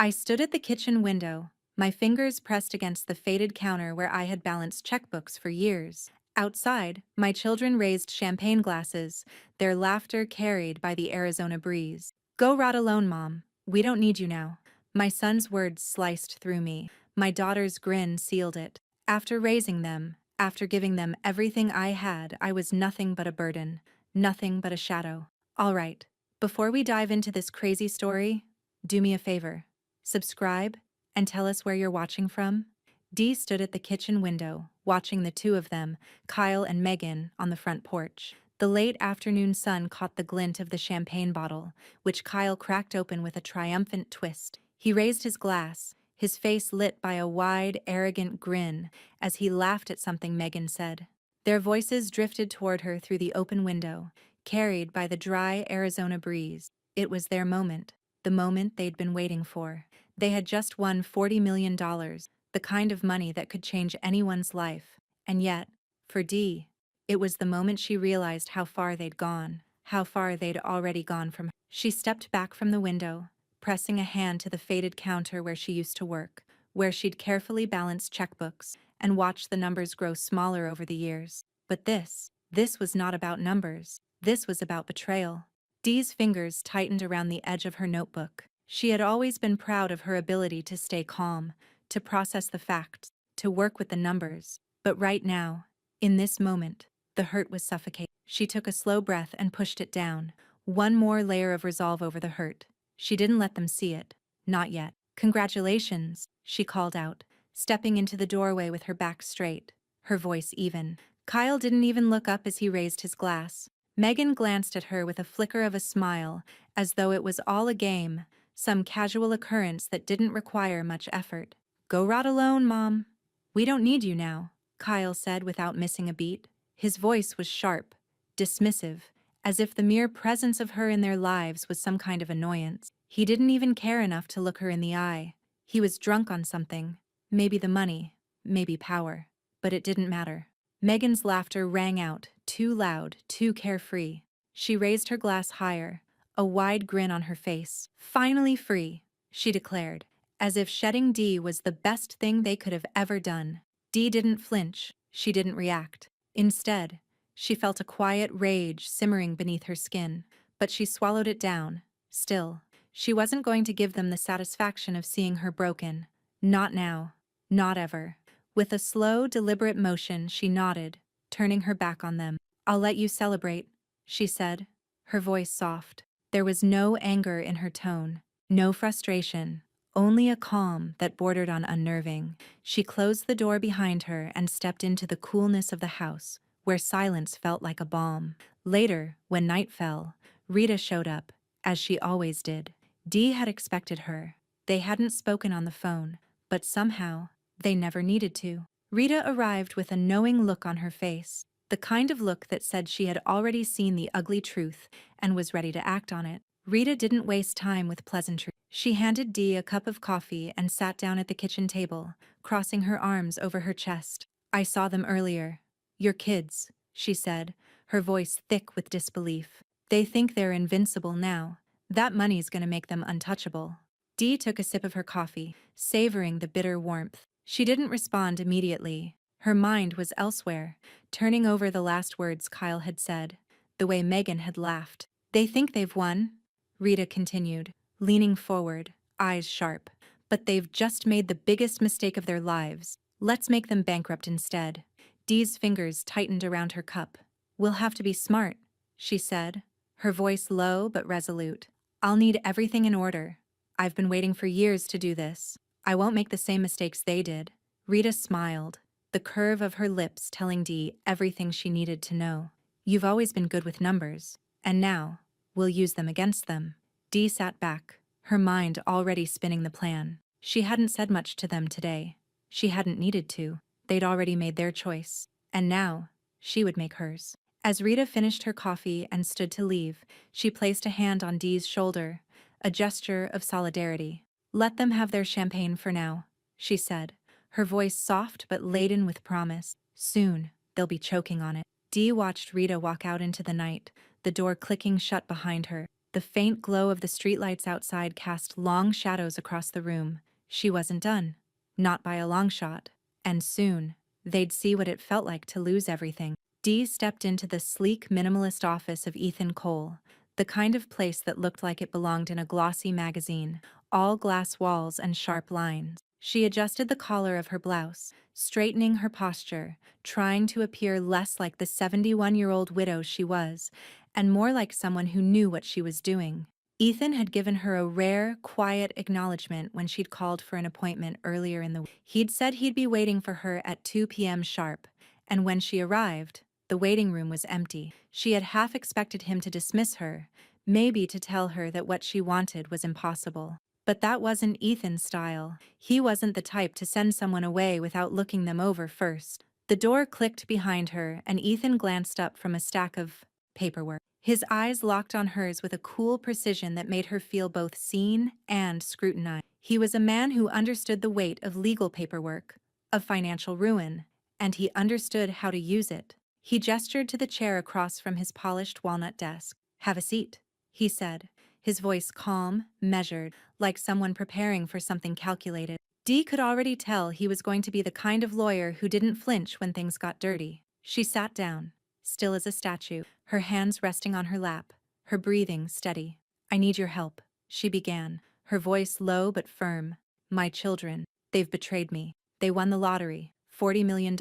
I stood at the kitchen window, my fingers pressed against the faded counter where I had balanced checkbooks for years. Outside, my children raised champagne glasses, their laughter carried by the Arizona breeze. Go rot alone, Mom. We don't need you now. My son's words sliced through me. My daughter's grin sealed it. After raising them, after giving them everything I had, I was nothing but a burden, nothing but a shadow. All right, before we dive into this crazy story, do me a favor. Subscribe and tell us where you're watching from. Dee stood at the kitchen window, watching the two of them, Kyle and Megan, on the front porch. The late afternoon sun caught the glint of the champagne bottle, which Kyle cracked open with a triumphant twist. He raised his glass, his face lit by a wide, arrogant grin as he laughed at something Megan said. Their voices drifted toward her through the open window, carried by the dry Arizona breeze. It was their moment, the moment they'd been waiting for. They had just won $40 million, the kind of money that could change anyone's life. And yet, for Dee, it was the moment she realized how far they'd gone, how far they'd already gone from her. She stepped back from the window, pressing a hand to the faded counter where she used to work, where she'd carefully balanced checkbooks and watched the numbers grow smaller over the years. But this was not about numbers. This was about betrayal. Dee's fingers tightened around the edge of her notebook. She had always been proud of her ability to stay calm, to process the facts, to work with the numbers. But right now, in this moment, the hurt was suffocating. She took a slow breath and pushed it down. One more layer of resolve over the hurt. She didn't let them see it. Not yet. Congratulations, she called out, stepping into the doorway with her back straight, her voice even. Kyle didn't even look up as he raised his glass. Megan glanced at her with a flicker of a smile, as though it was all a game, some casual occurrence that didn't require much effort. Go rot alone, Mom. We don't need you now, Kyle said without missing a beat. His voice was sharp, dismissive, as if the mere presence of her in their lives was some kind of annoyance. He didn't even care enough to look her in the eye. He was drunk on something, maybe the money, maybe power. But it didn't matter. Megan's laughter rang out, too loud, too carefree. She raised her glass higher, a wide grin on her face. Finally free, she declared, as if shedding Dee was the best thing they could have ever done. Dee didn't flinch, she didn't react. Instead, she felt a quiet rage simmering beneath her skin, but she swallowed it down. Still, she wasn't going to give them the satisfaction of seeing her broken. Not now. Not ever. With a slow, deliberate motion, she nodded, turning her back on them. I'll let you celebrate, she said, her voice soft. There was no anger in her tone, no frustration, only a calm that bordered on unnerving. She closed the door behind her and stepped into the coolness of the house, where silence felt like a balm. Later, when night fell, Rita showed up, as she always did. Dee had expected her. They hadn't spoken on the phone, but somehow, they never needed to. Rita arrived with a knowing look on her face, the kind of look that said she had already seen the ugly truth and was ready to act on it. Rita didn't waste time with pleasantries. She handed Dee a cup of coffee and sat down at the kitchen table, crossing her arms over her chest. I saw them earlier. Your kids, she said, her voice thick with disbelief. They think they're invincible now. That money's gonna make them untouchable. Dee took a sip of her coffee, savoring the bitter warmth. She didn't respond immediately. Her mind was elsewhere, turning over the last words Kyle had said, the way Megan had laughed. They think they've won, Rita continued, leaning forward, eyes sharp. But they've just made the biggest mistake of their lives. Let's make them bankrupt instead. Dee's fingers tightened around her cup. We'll have to be smart, she said, her voice low but resolute. I'll need everything in order. I've been waiting for years to do this. I won't make the same mistakes they did. Rita smiled, the curve of her lips telling Dee everything she needed to know. You've always been good with numbers, and now, we'll use them against them. Dee sat back, her mind already spinning the plan. She hadn't said much to them today. She hadn't needed to. They'd already made their choice. And now, she would make hers. As Rita finished her coffee and stood to leave, she placed a hand on Dee's shoulder, a gesture of solidarity. Let them have their champagne for now, she said, her voice soft but laden with promise. Soon, they'll be choking on it. Dee watched Rita walk out into the night, the door clicking shut behind her. The faint glow of the streetlights outside cast long shadows across the room. She wasn't done. Not by a long shot. And soon, they'd see what it felt like to lose everything. Dee stepped into the sleek, minimalist office of Ethan Cole, the kind of place that looked like it belonged in a glossy magazine, all glass walls and sharp lines. She adjusted the collar of her blouse, straightening her posture, trying to appear less like the 71-year-old widow she was, and more like someone who knew what she was doing. Ethan had given her a rare, quiet acknowledgement when she'd called for an appointment earlier in the week. He'd said he'd be waiting for her at 2 p.m. sharp, and when she arrived, the waiting room was empty. She had half expected him to dismiss her, maybe to tell her that what she wanted was impossible. But that wasn't Ethan's style. He wasn't the type to send someone away without looking them over first. The door clicked behind her, and Ethan glanced up from a stack of paperwork. His eyes locked on hers with a cool precision that made her feel both seen and scrutinized. He was a man who understood the weight of legal paperwork, of financial ruin, and he understood how to use it. He gestured to the chair across from his polished walnut desk. "Have a seat," he said, his voice calm, measured, like someone preparing for something calculated. Dee could already tell he was going to be the kind of lawyer who didn't flinch when things got dirty. She sat down, still as a statue, her hands resting on her lap, her breathing steady. "I need your help," she began, her voice low but firm. "My children, they've betrayed me. They won the lottery, $40 million,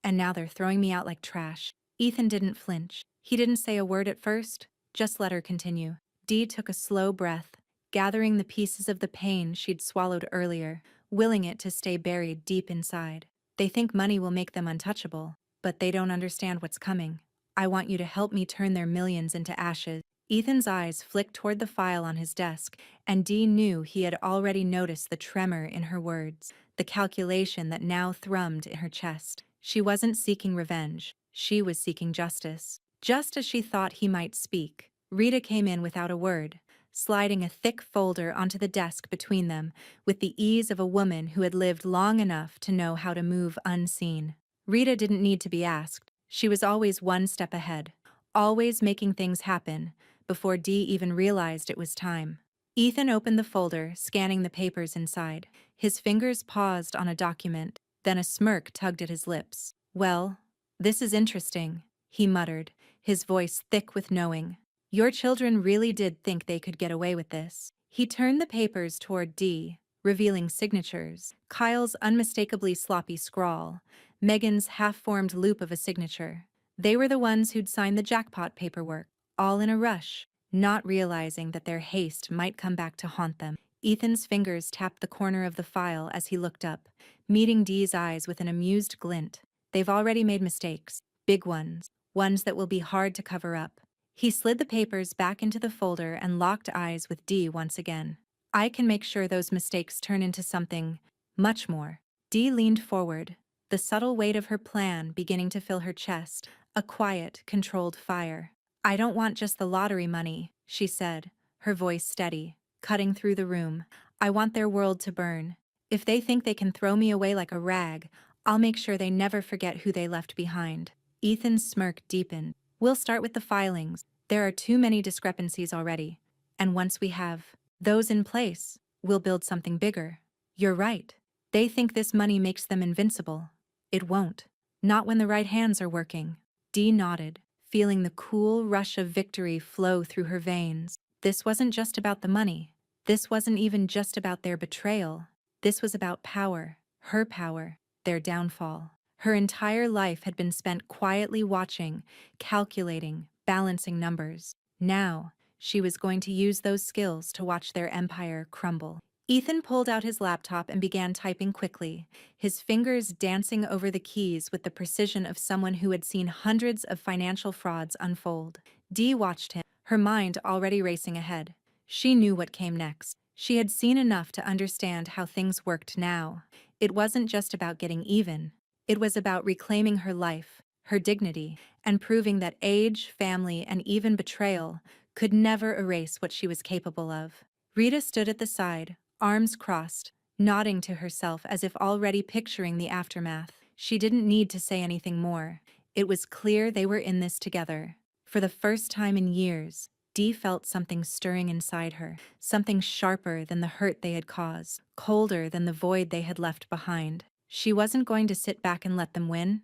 and now they're throwing me out like trash." Ethan didn't flinch. He didn't say a word at first, just let her continue. Dee took a slow breath, gathering the pieces of the pain she'd swallowed earlier, willing it to stay buried deep inside. "They think money will make them untouchable, but they don't understand what's coming. I want you to help me turn their millions into ashes." Ethan's eyes flicked toward the file on his desk, and Dee knew he had already noticed the tremor in her words, the calculation that now thrummed in her chest. She wasn't seeking revenge. She was seeking justice. Just as she thought he might speak, Rita came in without a word, sliding a thick folder onto the desk between them with the ease of a woman who had lived long enough to know how to move unseen. Rita didn't need to be asked. She was always one step ahead, always making things happen before Dee even realized it was time. Ethan opened the folder, scanning the papers inside. His fingers paused on a document, then a smirk tugged at his lips. "Well, this is interesting," he muttered, his voice thick with knowing. "Your children really did think they could get away with this." He turned the papers toward Dee, revealing signatures, Kyle's unmistakably sloppy scrawl, Megan's half-formed loop of a signature. They were the ones who'd signed the jackpot paperwork, all in a rush, not realizing that their haste might come back to haunt them. Ethan's fingers tapped the corner of the file as he looked up, meeting Dee's eyes with an amused glint. "They've already made mistakes, big ones, ones that will be hard to cover up." He slid the papers back into the folder and locked eyes with Dee once again. "I can make sure those mistakes turn into something much more." Dee leaned forward, the subtle weight of her plan beginning to fill her chest, a quiet, controlled fire. "I don't want just the lottery money," she said, her voice steady, cutting through the room. "I want their world to burn. If they think they can throw me away like a rag, I'll make sure they never forget who they left behind." Ethan's smirk deepened. "We'll start with the filings. There are too many discrepancies already. And once we have those in place, we'll build something bigger." "You're right. They think this money makes them invincible. It won't. Not when the right hands are working." Dee nodded, feeling the cool rush of victory flow through her veins. This wasn't just about the money. This wasn't even just about their betrayal. This was about power, her power, their downfall. Her entire life had been spent quietly watching, calculating, balancing numbers. Now, she was going to use those skills to watch their empire crumble. Ethan pulled out his laptop and began typing quickly, his fingers dancing over the keys with the precision of someone who had seen hundreds of financial frauds unfold. Dee watched him, her mind already racing ahead. She knew what came next. She had seen enough to understand how things worked now. It wasn't just about getting even. It was about reclaiming her life, her dignity, and proving that age, family, and even betrayal could never erase what she was capable of. Rita stood at the side, arms crossed, nodding to herself as if already picturing the aftermath. She didn't need to say anything more. It was clear they were in this together. For the first time in years, Dee felt something stirring inside her, something sharper than the hurt they had caused, colder than the void they had left behind. She wasn't going to sit back and let them win.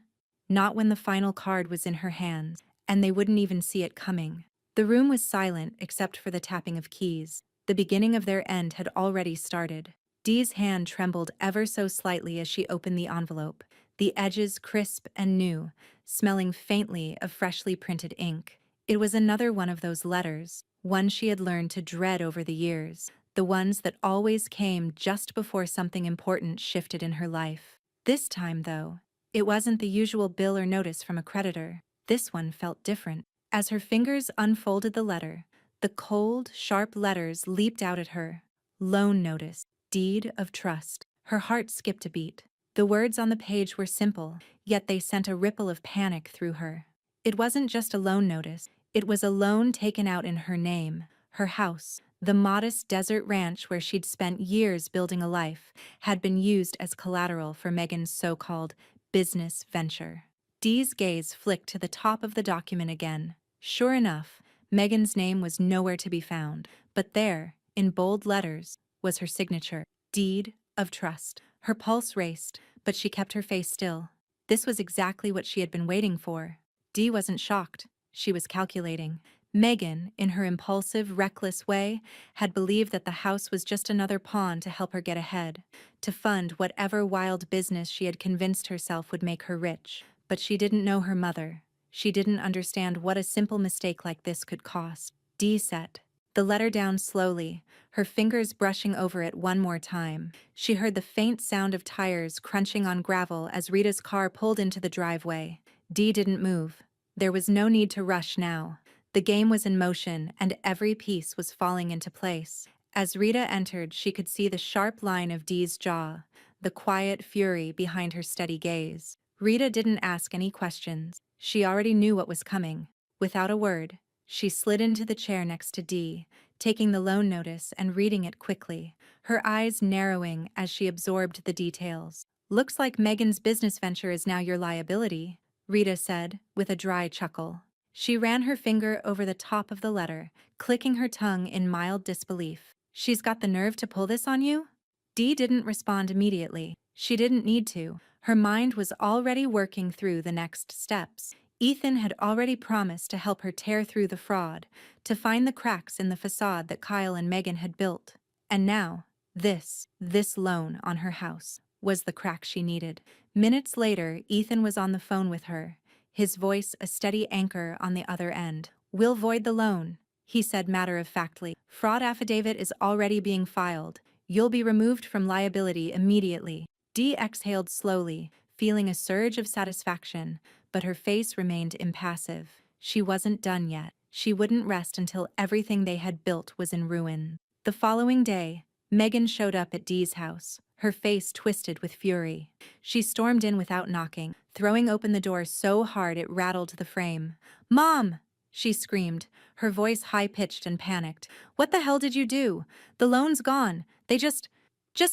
Not when the final card was in her hands, and they wouldn't even see it coming. The room was silent except for the tapping of keys. The beginning of their end had already started. Dee's hand trembled ever so slightly as she opened the envelope, the edges crisp and new, smelling faintly of freshly printed ink. It was another one of those letters, one she had learned to dread over the years, the ones that always came just before something important shifted in her life. This time, though, it wasn't the usual bill or notice from a creditor. This one felt different. As her fingers unfolded the letter, the cold, sharp letters leaped out at her. Loan notice, deed of trust. Her heart skipped a beat. The words on the page were simple, yet they sent a ripple of panic through her. It wasn't just a loan notice, it was a loan taken out in her name. Her house, the modest desert ranch where she'd spent years building a life, had been used as collateral for Megan's so-called business venture. Dee's gaze flicked to the top of the document again. Sure enough, Megan's name was nowhere to be found, but there, in bold letters, was her signature, Deed of Trust. Her pulse raced, but she kept her face still. This was exactly what she had been waiting for. Dee wasn't shocked. She was calculating. Megan, in her impulsive, reckless way, had believed that the house was just another pawn to help her get ahead, to fund whatever wild business she had convinced herself would make her rich. But she didn't know her mother. She didn't understand what a simple mistake like this could cost. Dee set the letter down slowly, her fingers brushing over it one more time. She heard the faint sound of tires crunching on gravel as Rita's car pulled into the driveway. Dee didn't move. There was no need to rush now. The game was in motion, and every piece was falling into place. As Rita entered, she could see the sharp line of Dee's jaw, the quiet fury behind her steady gaze. Rita didn't ask any questions. She already knew what was coming. Without a word, she slid into the chair next to Dee, taking the loan notice and reading it quickly, her eyes narrowing as she absorbed the details. "Looks like Megan's business venture is now your liability," Rita said, with a dry chuckle. She ran her finger over the top of the letter, clicking her tongue in mild disbelief. "She's got the nerve to pull this on you?" Dee didn't respond immediately. She didn't need to. Her mind was already working through the next steps. Ethan had already promised to help her tear through the fraud, to find the cracks in the facade that Kyle and Megan had built. And now, this loan on her house, was the crack she needed. Minutes later, Ethan was on the phone with her, his voice a steady anchor on the other end. "We'll void the loan," he said matter-of-factly. "Fraud affidavit is already being filed. You'll be removed from liability immediately." Dee exhaled slowly, feeling a surge of satisfaction, but her face remained impassive. She wasn't done yet. She wouldn't rest until everything they had built was in ruin. The following day, Megan showed up at Dee's house, her face twisted with fury. She stormed in without knocking, throwing open the door so hard it rattled the frame. "Mom!" she screamed, her voice high-pitched and panicked. "What the hell did you do? The loan's gone. They just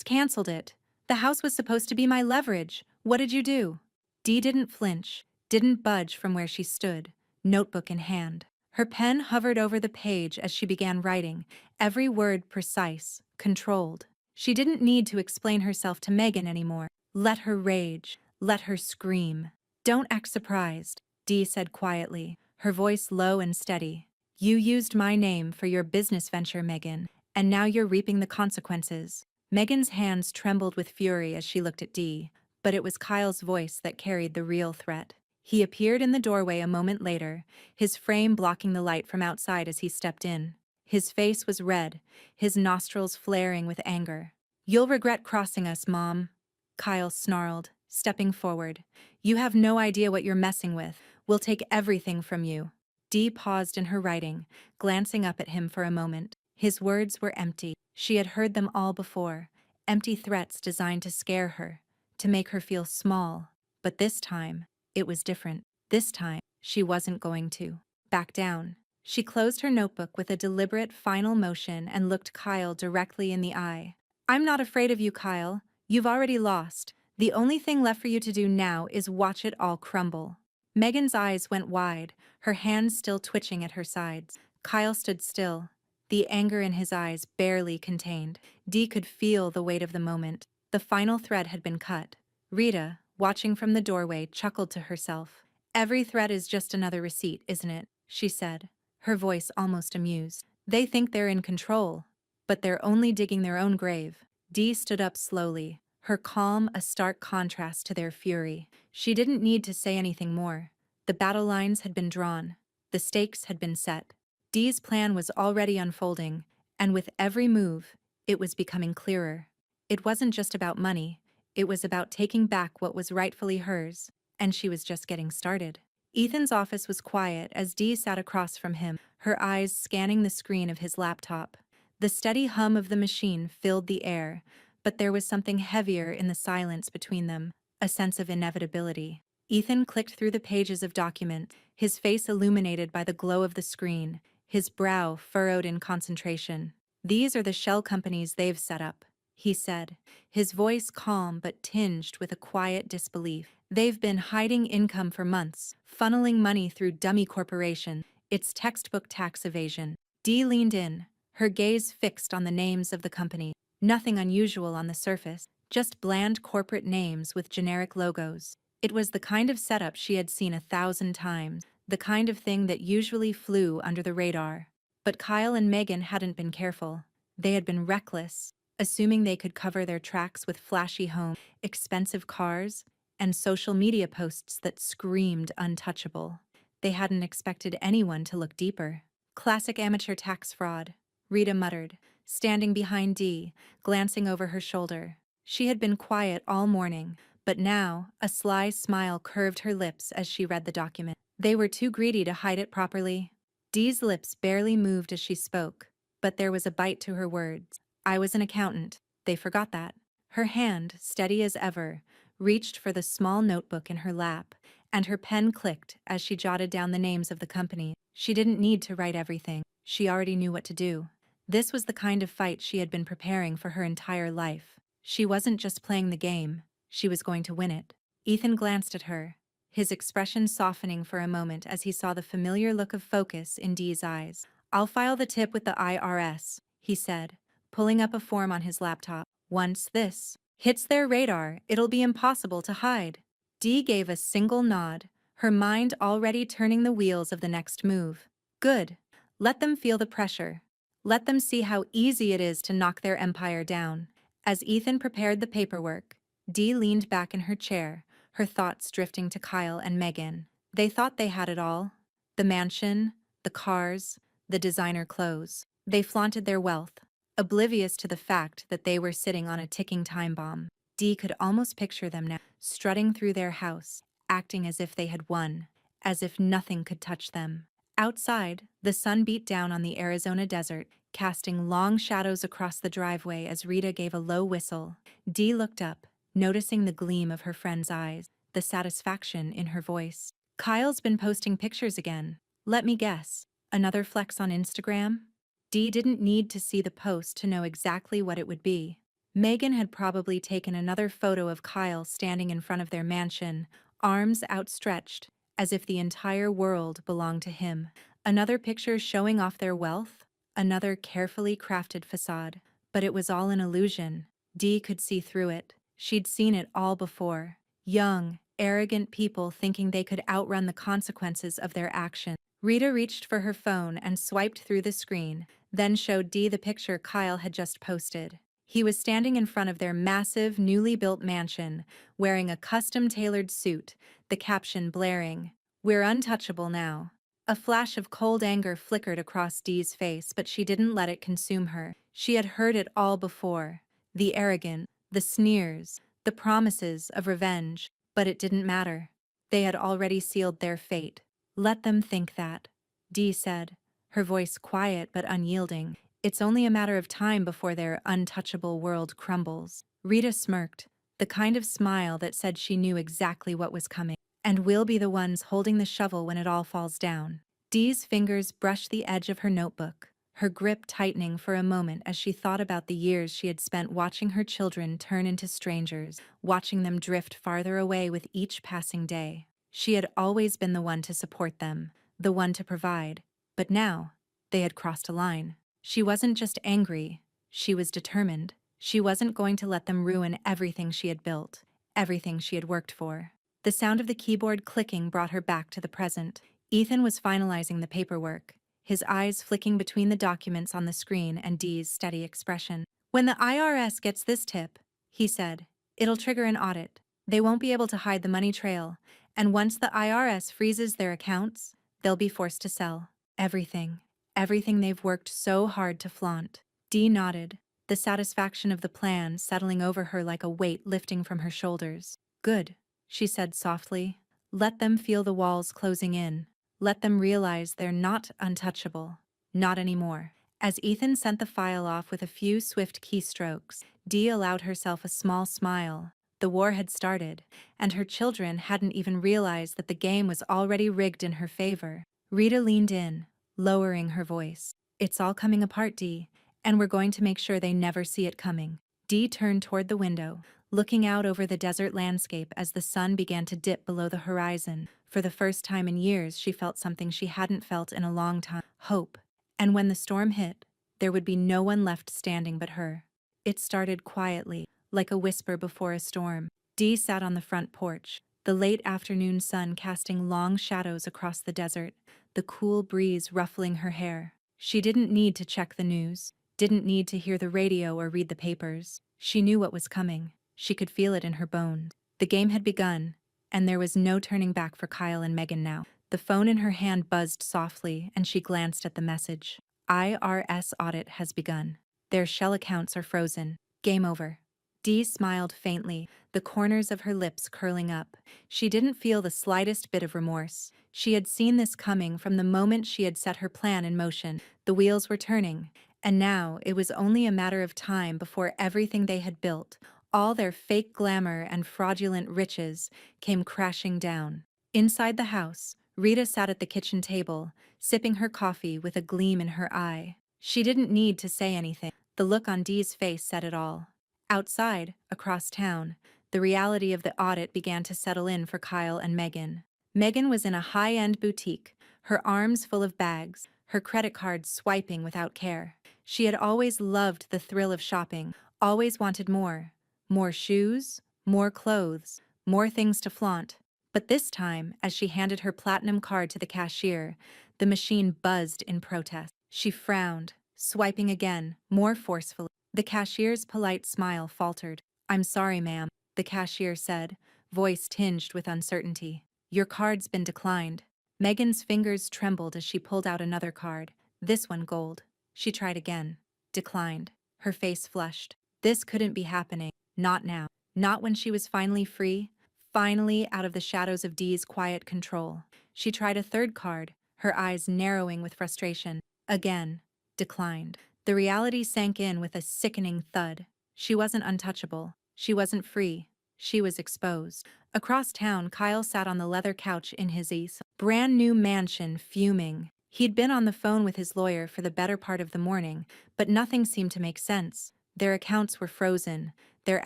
canceled it. The house was supposed to be my leverage. What did you do?" Dee didn't flinch, didn't budge from where she stood, notebook in hand. Her pen hovered over the page as she began writing, every word precise, controlled. She didn't need to explain herself to Megan anymore. Let her rage, let her scream. "Don't act surprised," Dee said quietly, her voice low and steady. "You used my name for your business venture, Megan, and now you're reaping the consequences." Megan's hands trembled with fury as she looked at Dee, but it was Kyle's voice that carried the real threat. He appeared in the doorway a moment later, his frame blocking the light from outside as he stepped in. His face was red, his nostrils flaring with anger. "You'll regret crossing us, Mom," Kyle snarled, stepping forward. "You have no idea what you're messing with. We'll take everything from you." Dee paused in her writing, glancing up at him for a moment. His words were empty. She had heard them all before, empty threats designed to scare her, to make her feel small. But this time, it was different. This time, she wasn't going to back down. She closed her notebook with a deliberate final motion and looked Kyle directly in the eye. "I'm not afraid of you, Kyle. You've already lost. The only thing left for you to do now is watch it all crumble." Megan's eyes went wide, her hands still twitching at her sides. Kyle stood still, the anger in his eyes barely contained. Dee could feel the weight of the moment. The final thread had been cut. Rita, watching from the doorway, chuckled to herself. "Every thread is just another receipt, isn't it?" she said, her voice almost amused. "They think they're in control, but they're only digging their own grave." Dee stood up slowly, her calm a stark contrast to their fury. She didn't need to say anything more. The battle lines had been drawn. The stakes had been set. Dee's plan was already unfolding, and with every move, it was becoming clearer. It wasn't just about money, it was about taking back what was rightfully hers, and she was just getting started. Ethan's office was quiet as Dee sat across from him, her eyes scanning the screen of his laptop. The steady hum of the machine filled the air, but there was something heavier in the silence between them, a sense of inevitability. Ethan clicked through the pages of documents, his face illuminated by the glow of the screen, his brow furrowed in concentration. "These are the shell companies they've set up," he said, his voice calm but tinged with a quiet disbelief. "They've been hiding income for months, funneling money through dummy corporations. It's textbook tax evasion." Dee leaned in, her gaze fixed on the names of the company. Nothing unusual on the surface, just bland corporate names with generic logos. It was the kind of setup she had seen 1,000 times, the kind of thing that usually flew under the radar. But Kyle and Megan hadn't been careful. They had been reckless, assuming they could cover their tracks with flashy homes, expensive cars, and social media posts that screamed untouchable. They hadn't expected anyone to look deeper. "Classic amateur tax fraud," Rita muttered, standing behind Dee, glancing over her shoulder. She had been quiet all morning, but now a sly smile curved her lips as she read the document. "They were too greedy to hide it properly." Dee's lips barely moved as she spoke, but there was a bite to her words. "I was an accountant. They forgot that." Her hand, steady as ever, reached for the small notebook in her lap, and her pen clicked as she jotted down the names of the company. She didn't need to write everything. She already knew what to do. This was the kind of fight she had been preparing for her entire life. She wasn't just playing the game, she was going to win it. Ethan glanced at her, his expression softening for a moment as he saw the familiar look of focus in Dee's eyes. "I'll file the tip with the IRS," he said, pulling up a form on his laptop. "Once this hits their radar, it'll be impossible to hide." Dee gave a single nod, her mind already turning the wheels of the next move. "Good. Let them feel the pressure. Let them see how easy it is to knock their empire down." As Ethan prepared the paperwork, Dee leaned back in her chair, her thoughts drifting to Kyle and Megan. They thought they had it all. The mansion, the cars, the designer clothes. They flaunted their wealth, oblivious to the fact that they were sitting on a ticking time bomb. Dee could almost picture them now, strutting through their house, acting as if they had won, as if nothing could touch them. Outside, the sun beat down on the Arizona desert, casting long shadows across the driveway as Rita gave a low whistle. Dee looked up, noticing the gleam of her friend's eyes, the satisfaction in her voice. "Kyle's been posting pictures again. Let me guess, another flex on Instagram?" Dee didn't need to see the post to know exactly what it would be. Megan had probably taken another photo of Kyle standing in front of their mansion, arms outstretched, as if the entire world belonged to him. Another picture showing off their wealth, another carefully crafted facade. But it was all an illusion. Dee could see through it. She'd seen it all before. Young, arrogant people thinking they could outrun the consequences of their actions. Rita reached for her phone and swiped through the screen, then showed Dee the picture Kyle had just posted. He was standing in front of their massive, newly built mansion, wearing a custom-tailored suit, the caption blaring, "We're untouchable now." A flash of cold anger flickered across Dee's face, but she didn't let it consume her. She had heard it all before. The arrogance, the sneers, the promises of revenge, but it didn't matter. They had already sealed their fate. "Let them think that," Dee said, her voice quiet but unyielding. "It's only a matter of time before their untouchable world crumbles." Rita smirked, the kind of smile that said she knew exactly what was coming. "And we'll be the ones holding the shovel when it all falls down." Dee's fingers brushed the edge of her notebook, her grip tightening for a moment as she thought about the years she had spent watching her children turn into strangers, watching them drift farther away with each passing day. She had always been the one to support them, the one to provide. But now, They had crossed a line. She wasn't just angry, she was determined. She wasn't going to let them ruin everything she had built, everything she had worked for. The sound of the keyboard clicking brought her back to the present. Ethan was finalizing the paperwork, his eyes flicking between the documents on the screen and Dee's steady expression. "When the IRS gets this tip," he said, "it'll trigger an audit. They won't be able to hide the money trail, and once the IRS freezes their accounts, they'll be forced to sell everything. Everything they've worked so hard to flaunt." Dee nodded, the satisfaction of the plan settling over her like a weight lifting from her shoulders. "Good," she said softly. "Let them feel the walls closing in. Let them realize they're not untouchable. Not anymore." As Ethan sent the file off with a few swift keystrokes, Dee allowed herself a small smile. The war had started, and her children hadn't even realized that the game was already rigged in her favor. Rita leaned in, lowering her voice. "It's all coming apart, Dee, and we're going to make sure they never see it coming." Dee turned toward the window, looking out over the desert landscape as the sun began to dip below the horizon. For the first time in years, she felt something she hadn't felt in a long time: hope. And when the storm hit, there would be no one left standing but her. It started quietly, like a whisper before a storm. Dee sat on the front porch, the late afternoon sun casting long shadows across the desert, the cool breeze ruffling her hair. She didn't need to check the news, didn't need to hear the radio or read the papers. She knew what was coming. She could feel it in her bones. The game had begun, and there was no turning back for Kyle and Megan now. The phone in her hand buzzed softly, and she glanced at the message. "IRS audit has begun. Their shell accounts are frozen. Game over." Dee smiled faintly, the corners of her lips curling up. She didn't feel the slightest bit of remorse. She had seen this coming from the moment she had set her plan in motion. The wheels were turning, and now it was only a matter of time before everything they had built, all their fake glamour and fraudulent riches, came crashing down. Inside the house, Rita sat at the kitchen table, sipping her coffee with a gleam in her eye. She didn't need to say anything. The look on Dee's face said it all. Outside, across town, the reality of the audit began to settle in for Kyle and Megan. Megan was in a high-end boutique, her arms full of bags, her credit cards swiping without care. She had always loved the thrill of shopping, always wanted more. More shoes, more clothes, more things to flaunt. But this time, as she handed her platinum card to the cashier, the machine buzzed in protest. She frowned, swiping again, more forcefully. The cashier's polite smile faltered. "I'm sorry, ma'am," the cashier said, voice tinged with uncertainty. "Your card's been declined." Megan's fingers trembled as she pulled out another card, this one gold. She tried again. Declined. Her face flushed. This couldn't be happening. Not now. Not when she was finally free, finally out of the shadows of Dee's quiet control. She tried a third card, her eyes narrowing with frustration. Again. Declined. The reality sank in with a sickening thud. She wasn't untouchable. She wasn't free. She was exposed. Across town, Kyle sat on the leather couch in his brand new mansion, fuming. He'd been on the phone with his lawyer for the better part of the morning, but nothing seemed to make sense. Their accounts were frozen, their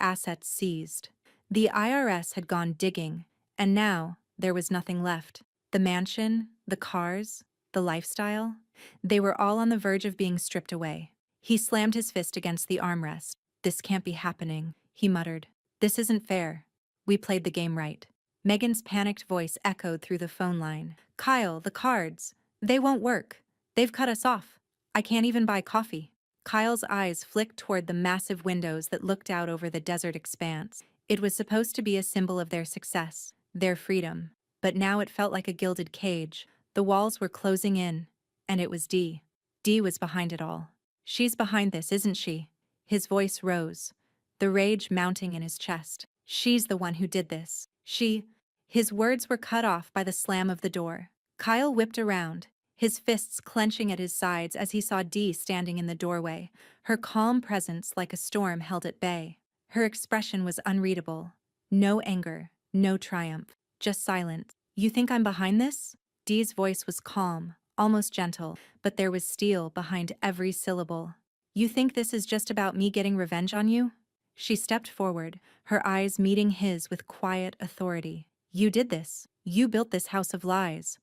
assets seized. The IRS had gone digging, and now there was nothing left. The mansion, the cars, the lifestyle, they were all on the verge of being stripped away. He slammed his fist against the armrest. "This can't be happening," he muttered. "This isn't fair. We played the game right." Megan's panicked voice echoed through the phone line. "Kyle, the cards. They won't work. They've cut us off. I can't even buy coffee." Kyle's eyes flicked toward the massive windows that looked out over the desert expanse. It was supposed to be a symbol of their success, their freedom. But now it felt like a gilded cage. The walls were closing in, and it was Dee. Dee was behind it all. "She's behind this, isn't she?" His voice rose, the rage mounting in his chest. "She's the one who did this. She—" His words were cut off by the slam of the door. Kyle whipped around, his fists clenching at his sides as he saw Dee standing in the doorway, her calm presence like a storm held at bay. Her expression was unreadable. No anger, no triumph, just silence. "You think I'm behind this?" Dee's voice was calm, almost gentle, but there was steel behind every syllable. "You think this is just about me getting revenge on you?" She stepped forward, her eyes meeting his with quiet authority. "You did this. You built this house of lies.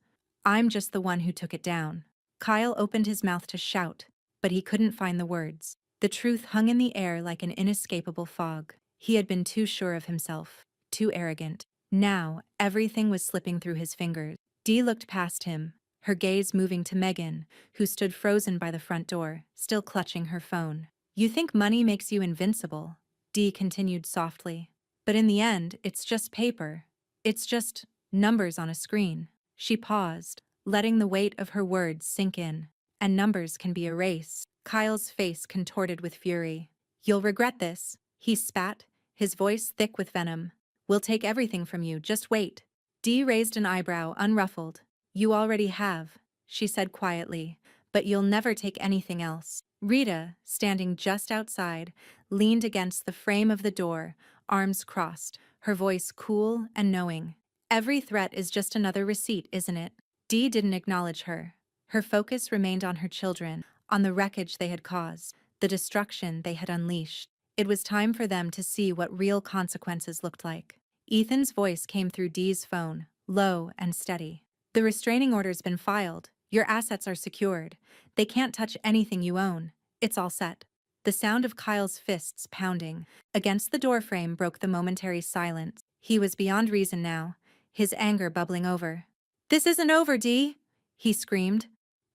I'm just the one who took it down." Kyle opened his mouth to shout, but he couldn't find the words. The truth hung in the air like an inescapable fog. He had been too sure of himself, too arrogant. Now, everything was slipping through his fingers. Dee looked past him, her gaze moving to Megan, who stood frozen by the front door, still clutching her phone. You think money makes you invincible, Dee continued softly. But in the end, it's just paper. It's just numbers on a screen. She paused, letting the weight of her words sink in. And numbers can be erased. Kyle's face contorted with fury. You'll regret this, he spat, his voice thick with venom. We'll take everything from you, just wait. Dee raised an eyebrow, unruffled. You already have, she said quietly, but you'll never take anything else. Rita, standing just outside, leaned against the frame of the door, arms crossed, her voice cool and knowing. Every threat is just another receipt, isn't it? Dee didn't acknowledge her. Her focus remained on her children, on the wreckage they had caused, the destruction they had unleashed. It was time for them to see what real consequences looked like. Ethan's voice came through Dee's phone, low and steady. The restraining order's been filed. Your assets are secured. They can't touch anything you own. It's all set. The sound of Kyle's fists pounding against the doorframe broke the momentary silence. He was beyond reason now, his anger bubbling over. This isn't over, Dee, he screamed,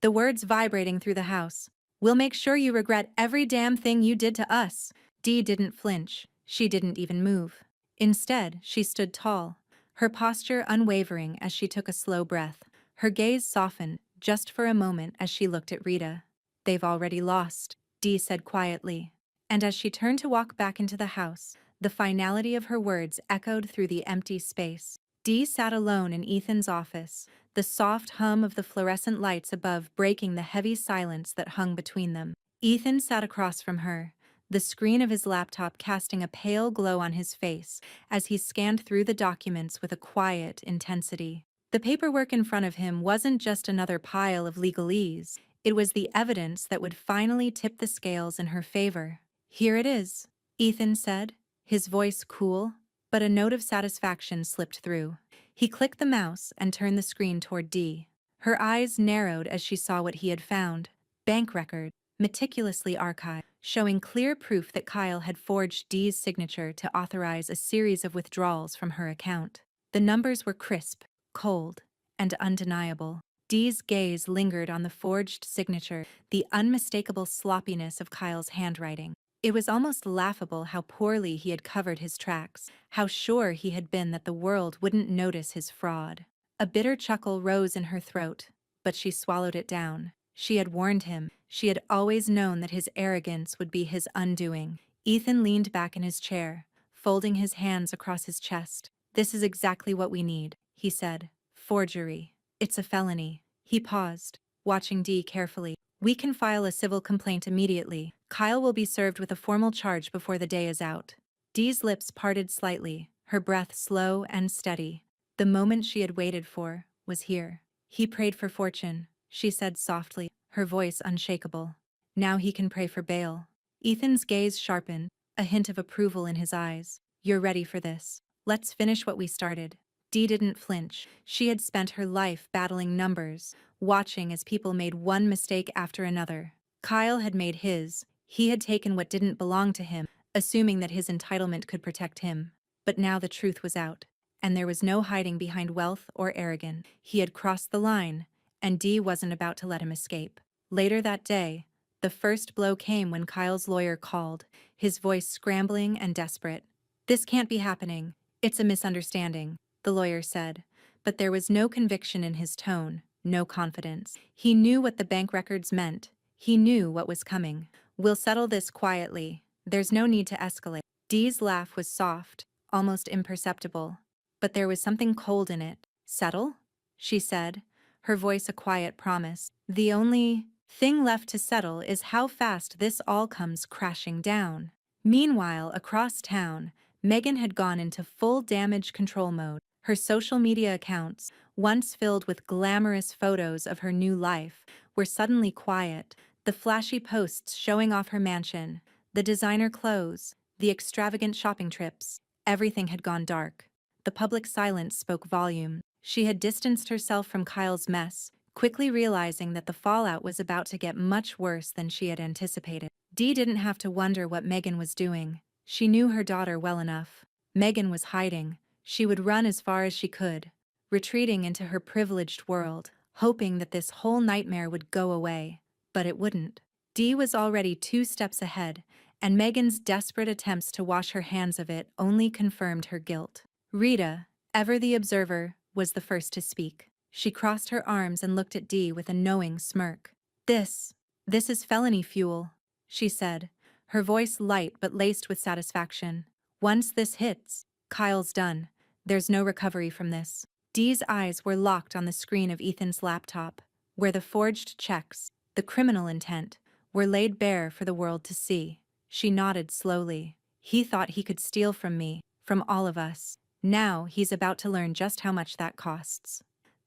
the words vibrating through the house. We'll make sure you regret every damn thing you did to us. Dee didn't flinch. She didn't even move. Instead, she stood tall, her posture unwavering as she took a slow breath. Her gaze softened, just for a moment as she looked at Rita. They've already lost, Dee said quietly. And as she turned to walk back into the house, the finality of her words echoed through the empty space. Dee sat alone in Ethan's office, the soft hum of the fluorescent lights above breaking the heavy silence that hung between them. Ethan sat across from her, the screen of his laptop casting a pale glow on his face as he scanned through the documents with a quiet intensity. The paperwork in front of him wasn't just another pile of legalese, it was the evidence that would finally tip the scales in her favor. Here it is, Ethan said, his voice cool, but a note of satisfaction slipped through. He clicked the mouse and turned the screen toward Dee. Her eyes narrowed as she saw what he had found. Bank record, meticulously archived, showing clear proof that Kyle had forged Dee's signature to authorize a series of withdrawals from her account. The numbers were crisp, cold, and undeniable. Dee's gaze lingered on the forged signature, the unmistakable sloppiness of Kyle's handwriting. It was almost laughable how poorly he had covered his tracks, how sure he had been that the world wouldn't notice his fraud. A bitter chuckle rose in her throat, but she swallowed it down. She had warned him. She had always known that his arrogance would be his undoing. Ethan leaned back in his chair, folding his hands across his chest. This is exactly what we need, he said. Forgery. It's a felony. He paused, watching Dee carefully. We can file a civil complaint immediately. Kyle will be served with a formal charge before the day is out. Dee's lips parted slightly, her breath slow and steady. The moment she had waited for was here. He prayed for fortune, she said softly, her voice unshakable. Now he can pray for bail. Ethan's gaze sharpened, a hint of approval in his eyes. You're ready for this. Let's finish what we started. Dee didn't flinch. She had spent her life battling numbers, watching as people made one mistake after another. Kyle had made his. He had taken what didn't belong to him, assuming that his entitlement could protect him. But now the truth was out, and there was no hiding behind wealth or arrogance. He had crossed the line, and Dee wasn't about to let him escape. Later that day, the first blow came when Kyle's lawyer called, his voice scrambling and desperate. This can't be happening. It's a misunderstanding, the lawyer said, but there was no conviction in his tone, no confidence. He knew what the bank records meant. He knew what was coming. We'll settle this quietly. There's no need to escalate. Dee's laugh was soft, almost imperceptible, but there was something cold in it. Settle? She said, her voice a quiet promise. The only thing left to settle is how fast this all comes crashing down. Meanwhile, across town, Megan had gone into full damage control mode. Her social media accounts, once filled with glamorous photos of her new life, were suddenly quiet. The flashy posts showing off her mansion, the designer clothes, the extravagant shopping trips, everything had gone dark. The public silence spoke volumes. She had distanced herself from Kyle's mess, quickly realizing that the fallout was about to get much worse than she had anticipated. Dee didn't have to wonder what Megan was doing. She knew her daughter well enough. Megan was hiding. She would run as far as she could, retreating into her privileged world, hoping that this whole nightmare would go away. But it wouldn't. Dee was already 2 steps ahead, and Megan's desperate attempts to wash her hands of it only confirmed her guilt. Rita, ever the observer, was the first to speak. She crossed her arms and looked at Dee with a knowing smirk. This is felony fuel," she said, her voice light but laced with satisfaction. "Once this hits, Kyle's done. There's no recovery from this." Dee's eyes were locked on the screen of Ethan's laptop, where the forged checks, the criminal intent, were laid bare for the world to see. She nodded slowly. "He thought he could steal from me, from all of us. Now he's about to learn just how much that costs."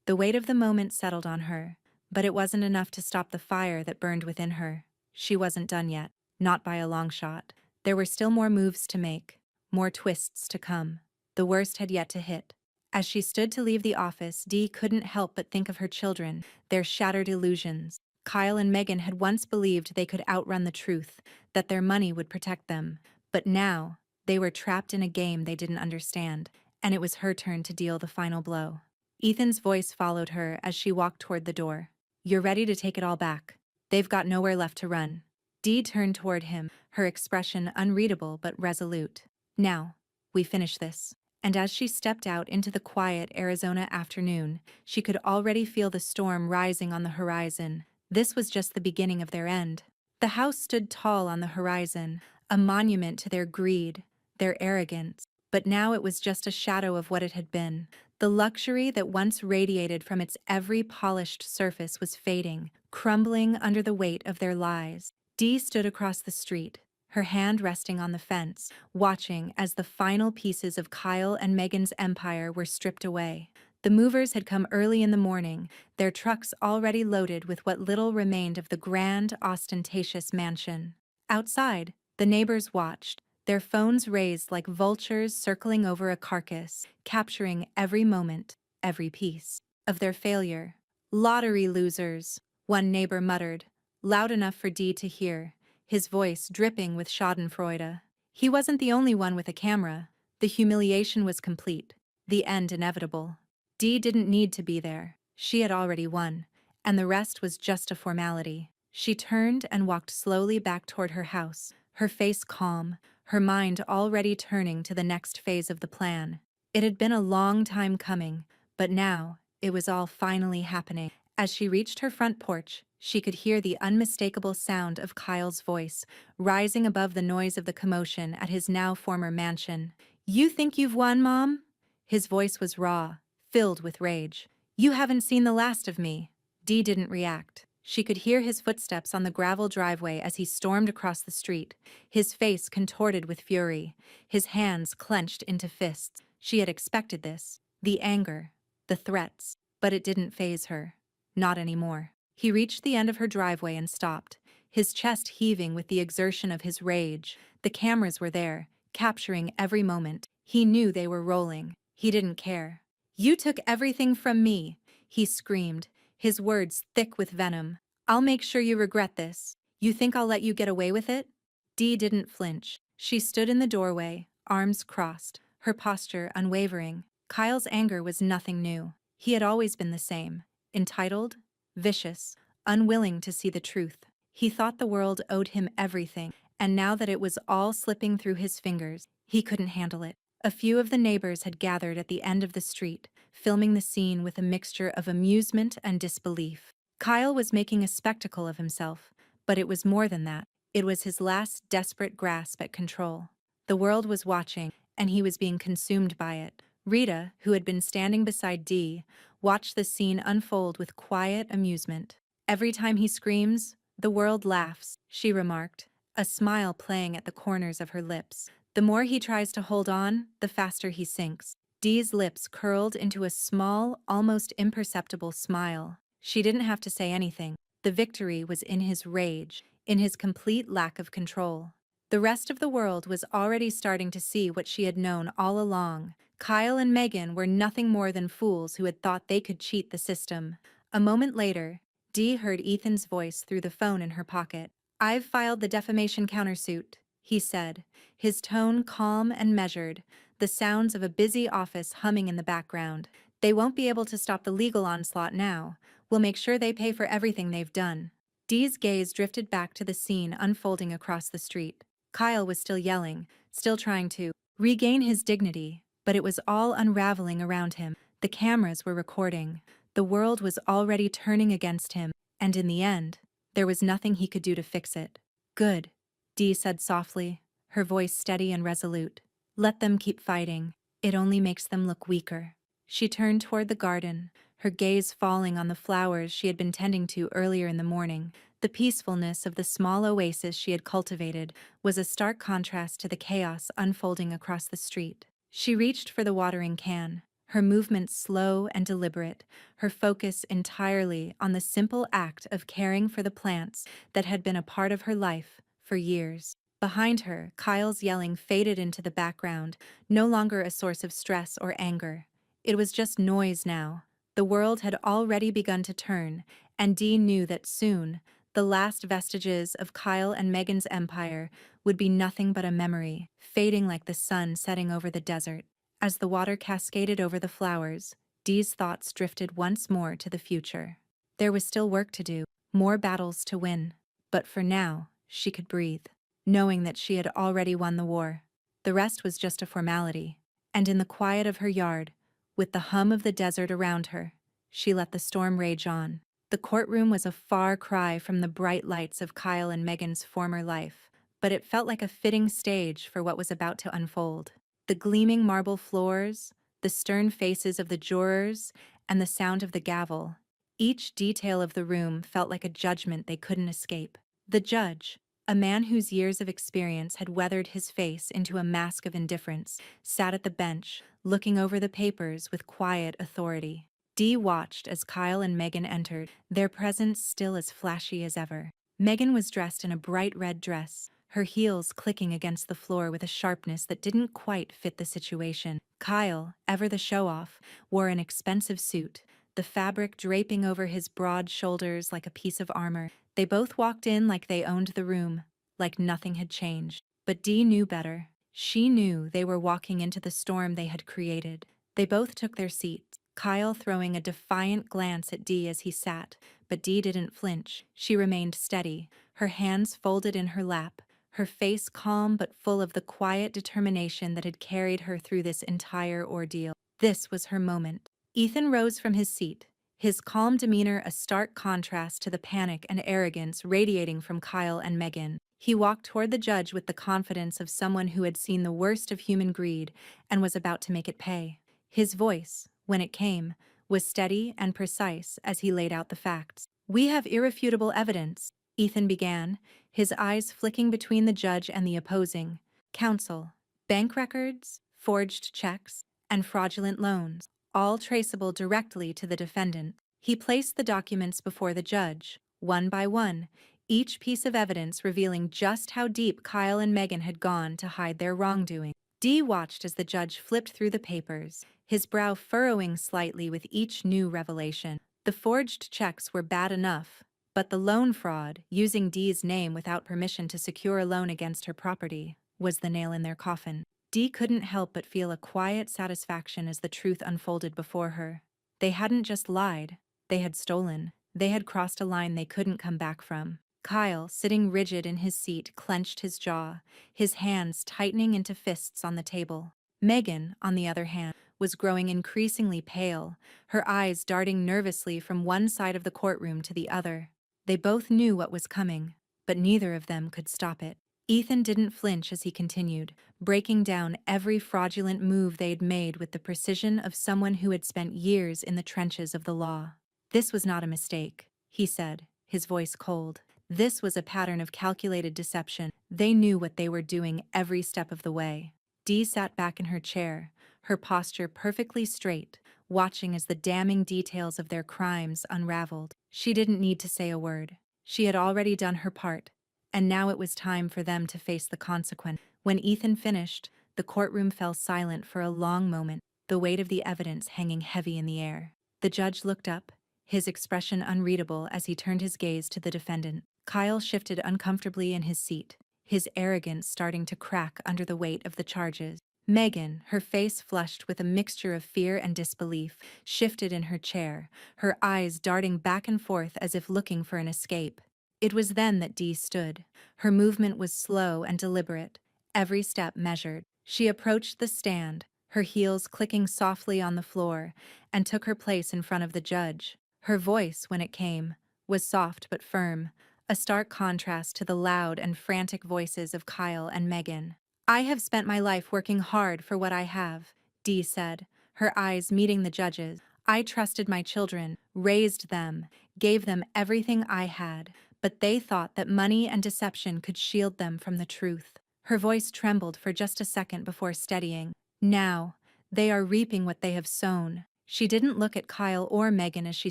The weight of the moment settled on her, but it wasn't enough to stop the fire that burned within her. She wasn't done yet, not by a long shot. There were still more moves to make, more twists to come. The worst had yet to hit. As she stood to leave the office, Dee couldn't help but think of her children, their shattered illusions. Kyle and Megan had once believed they could outrun the truth, that their money would protect them. But now, they were trapped in a game they didn't understand, and it was her turn to deal the final blow. Ethan's voice followed her as she walked toward the door. "You're ready to take it all back. They've got nowhere left to run." Dee turned toward him, her expression unreadable but resolute. "Now, we finish this." And as she stepped out into the quiet Arizona afternoon, she could already feel the storm rising on the horizon. This was just the beginning of their end. The house stood tall on the horizon, a monument to their greed, their arrogance, but now it was just a shadow of what it had been. The luxury that once radiated from its every polished surface was fading, crumbling under the weight of their lies. Dee stood across the street, her hand resting on the fence, watching as the final pieces of Kyle and Megan's empire were stripped away. The movers had come early in the morning, their trucks already loaded with what little remained of the grand, ostentatious mansion. Outside, the neighbors watched, their phones raised like vultures circling over a carcass, capturing every moment, every piece of their failure. "Lottery losers," one neighbor muttered, loud enough for Dee to hear, his voice dripping with schadenfreude. He wasn't the only one with a camera. The humiliation was complete, the end inevitable. Dee didn't need to be there. She had already won, and the rest was just a formality. She turned and walked slowly back toward her house, her face calm, her mind already turning to the next phase of the plan. It had been a long time coming, but now it was all finally happening. As she reached her front porch, she could hear the unmistakable sound of Kyle's voice, rising above the noise of the commotion at his now former mansion. "You think you've won, Mom?" His voice was raw, filled with rage. "You haven't seen the last of me." Dee didn't react. She could hear his footsteps on the gravel driveway as he stormed across the street, his face contorted with fury, his hands clenched into fists. She had expected this, the anger, the threats, but it didn't faze her. Not anymore. He reached the end of her driveway and stopped, his chest heaving with the exertion of his rage. The cameras were there, capturing every moment. He knew they were rolling. He didn't care. "You took everything from me," he screamed, his words thick with venom. "I'll make sure you regret this. You think I'll let you get away with it?" Dee didn't flinch. She stood in the doorway, arms crossed, her posture unwavering. Kyle's anger was nothing new. He had always been the same, entitled, vicious, unwilling to see the truth. He thought the world owed him everything, and now that it was all slipping through his fingers, he couldn't handle it. A few of the neighbors had gathered at the end of the street, filming the scene with a mixture of amusement and disbelief. Kyle was making a spectacle of himself, but it was more than that. It was his last desperate grasp at control. The world was watching, and he was being consumed by it. Rita, who had been standing beside Dee, watched the scene unfold with quiet amusement. "Every time he screams, the world laughs," she remarked, a smile playing at the corners of her lips. "The more he tries to hold on, the faster he sinks." Dee's lips curled into a small, almost imperceptible smile. She didn't have to say anything. The victory was in his rage, in his complete lack of control. The rest of the world was already starting to see what she had known all along. Kyle and Megan were nothing more than fools who had thought they could cheat the system. A moment later, Dee heard Ethan's voice through the phone in her pocket. "I've filed the defamation countersuit," he said, his tone calm and measured, the sounds of a busy office humming in the background. "They won't be able to stop the legal onslaught now. We'll make sure they pay for everything they've done." Dee's gaze drifted back to the scene unfolding across the street. Kyle was still yelling, still trying to regain his dignity, but it was all unraveling around him. The cameras were recording. The world was already turning against him, and in the end, there was nothing he could do to fix it. "Good," Dee said softly, her voice steady and resolute. "Let them keep fighting. It only makes them look weaker." She turned toward the garden, her gaze falling on the flowers she had been tending to earlier in the morning. The peacefulness of the small oasis she had cultivated was a stark contrast to the chaos unfolding across the street. She reached for the watering can, her movements slow and deliberate, her focus entirely on the simple act of caring for the plants that had been a part of her life for years. Behind her, Kyle's yelling faded into the background, no longer a source of stress or anger. It was just noise now. The world had already begun to turn, and Dee knew that soon, the last vestiges of Kyle and Megan's empire would be nothing but a memory, fading like the sun setting over the desert. As the water cascaded over the flowers, Dee's thoughts drifted once more to the future. There was still work to do, more battles to win. But for now, she could breathe, knowing that she had already won the war. The rest was just a formality. And in the quiet of her yard, with the hum of the desert around her, she let the storm rage on. The courtroom was a far cry from the bright lights of Kyle and Megan's former life, but it felt like a fitting stage for what was about to unfold. The gleaming marble floors, the stern faces of the jurors, and the sound of the gavel. Each detail of the room felt like a judgment they couldn't escape. The judge, a man whose years of experience had weathered his face into a mask of indifference, sat at the bench, looking over the papers with quiet authority. Dee watched as Kyle and Megan entered, their presence still as flashy as ever. Megan was dressed in a bright red dress, her heels clicking against the floor with a sharpness that didn't quite fit the situation. Kyle, ever the show-off, wore an expensive suit, the fabric draping over his broad shoulders like a piece of armor. They both walked in like they owned the room, like nothing had changed. But Dee knew better. She knew they were walking into the storm they had created. They both took their seats, Kyle throwing a defiant glance at Dee as he sat, but Dee didn't flinch. She remained steady, her hands folded in her lap, her face calm but full of the quiet determination that had carried her through this entire ordeal. This was her moment. Ethan rose from his seat, his calm demeanor a stark contrast to the panic and arrogance radiating from Kyle and Megan. He walked toward the judge with the confidence of someone who had seen the worst of human greed and was about to make it pay. His voice, when it came, was steady and precise as he laid out the facts. "We have irrefutable evidence," Ethan began, his eyes flicking between the judge and the opposing counsel. "Bank records, forged checks, and fraudulent loans, all traceable directly to the defendant." He placed the documents before the judge, one by one, each piece of evidence revealing just how deep Kyle and Megan had gone to hide their wrongdoing. Dee watched as the judge flipped through the papers, his brow furrowing slightly with each new revelation. The forged checks were bad enough, but the loan fraud, using Dee's name without permission to secure a loan against her property, was the nail in their coffin. Dee couldn't help but feel a quiet satisfaction as the truth unfolded before her. They hadn't just lied, they had stolen. They had crossed a line they couldn't come back from. Kyle, sitting rigid in his seat, clenched his jaw, his hands tightening into fists on the table. Megan, on the other hand, was growing increasingly pale, her eyes darting nervously from one side of the courtroom to the other. They both knew what was coming, but neither of them could stop it. Ethan didn't flinch as he continued, breaking down every fraudulent move they'd made with the precision of someone who had spent years in the trenches of the law. "This was not a mistake," he said, his voice cold. "This was a pattern of calculated deception. They knew what they were doing every step of the way." Dee sat back in her chair, her posture perfectly straight, watching as the damning details of their crimes unraveled. She didn't need to say a word. She had already done her part, and now it was time for them to face the consequence. When Ethan finished, the courtroom fell silent for a long moment, the weight of the evidence hanging heavy in the air. The judge looked up, his expression unreadable as he turned his gaze to the defendant. Kyle shifted uncomfortably in his seat, his arrogance starting to crack under the weight of the charges. Megan, her face flushed with a mixture of fear and disbelief, shifted in her chair, her eyes darting back and forth as if looking for an escape. It was then that Dee stood. Her movement was slow and deliberate, every step measured. She approached the stand, her heels clicking softly on the floor, and took her place in front of the judge. Her voice, when it came, was soft but firm, a stark contrast to the loud and frantic voices of Kyle and Megan. "I have spent my life working hard for what I have," Dee said, her eyes meeting the judge's. "I trusted my children, raised them, gave them everything I had, but they thought that money and deception could shield them from the truth." Her voice trembled for just a second before steadying. "Now, they are reaping what they have sown." She didn't look at Kyle or Megan as she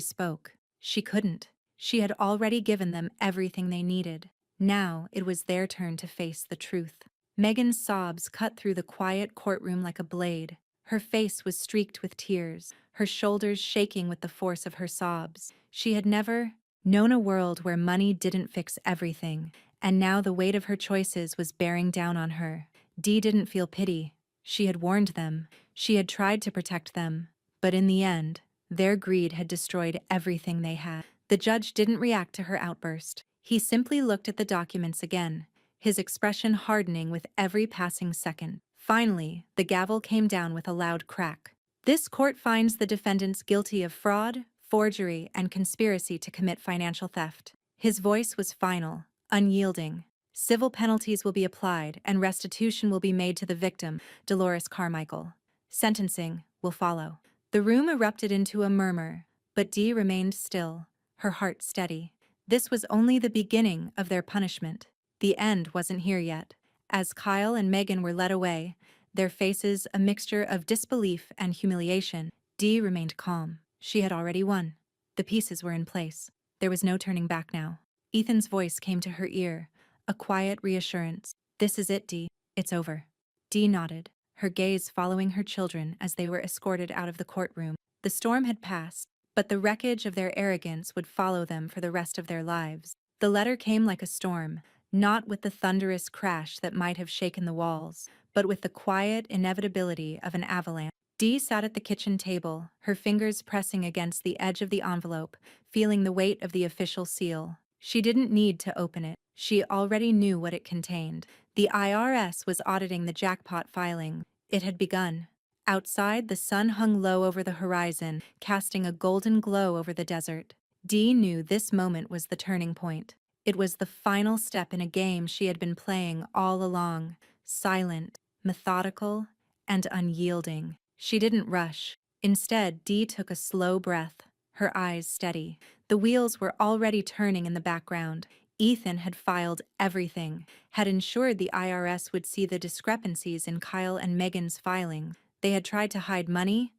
spoke. She couldn't. She had already given them everything they needed. Now it was their turn to face the truth. Megan's sobs cut through the quiet courtroom like a blade. Her face was streaked with tears, her shoulders shaking with the force of her sobs. She had never known a world where money didn't fix everything, and now the weight of her choices was bearing down on her. Dee didn't feel pity. She had warned them. She had tried to protect them. But in the end, their greed had destroyed everything they had. The judge didn't react to her outburst. He simply looked at the documents again, his expression hardening with every passing second. Finally, the gavel came down with a loud crack. "This court finds the defendants guilty of fraud, forgery, and conspiracy to commit financial theft." His voice was final, unyielding. "Civil penalties will be applied and restitution will be made to the victim, Dolores Carmichael. Sentencing will follow." The room erupted into a murmur, but Dee remained still, her heart steady. This was only the beginning of their punishment. The end wasn't here yet. As Kyle and Megan were led away, their faces a mixture of disbelief and humiliation, Dee remained calm. She had already won. The pieces were in place. There was no turning back now. Ethan's voice came to her ear, a quiet reassurance. "This is it, Dee. It's over." Dee nodded, her gaze following her children as they were escorted out of the courtroom. The storm had passed, but the wreckage of their arrogance would follow them for the rest of their lives. The letter came like a storm, not with the thunderous crash that might have shaken the walls, but with the quiet inevitability of an avalanche. Dee sat at the kitchen table, her fingers pressing against the edge of the envelope, feeling the weight of the official seal. She didn't need to open it. She already knew what it contained. The IRS was auditing the Jackpot filing. It had begun. Outside, the sun hung low over the horizon, casting a golden glow over the desert. Dee knew this moment was the turning point. It was the final step in a game she had been playing all along, silent, methodical, and unyielding. She didn't rush. Instead, Dee took a slow breath, her eyes steady. The wheels were already turning in the background. Ethan had filed everything, had ensured the IRS would see the discrepancies in Kyle and Megan's filing. They had tried to hide money,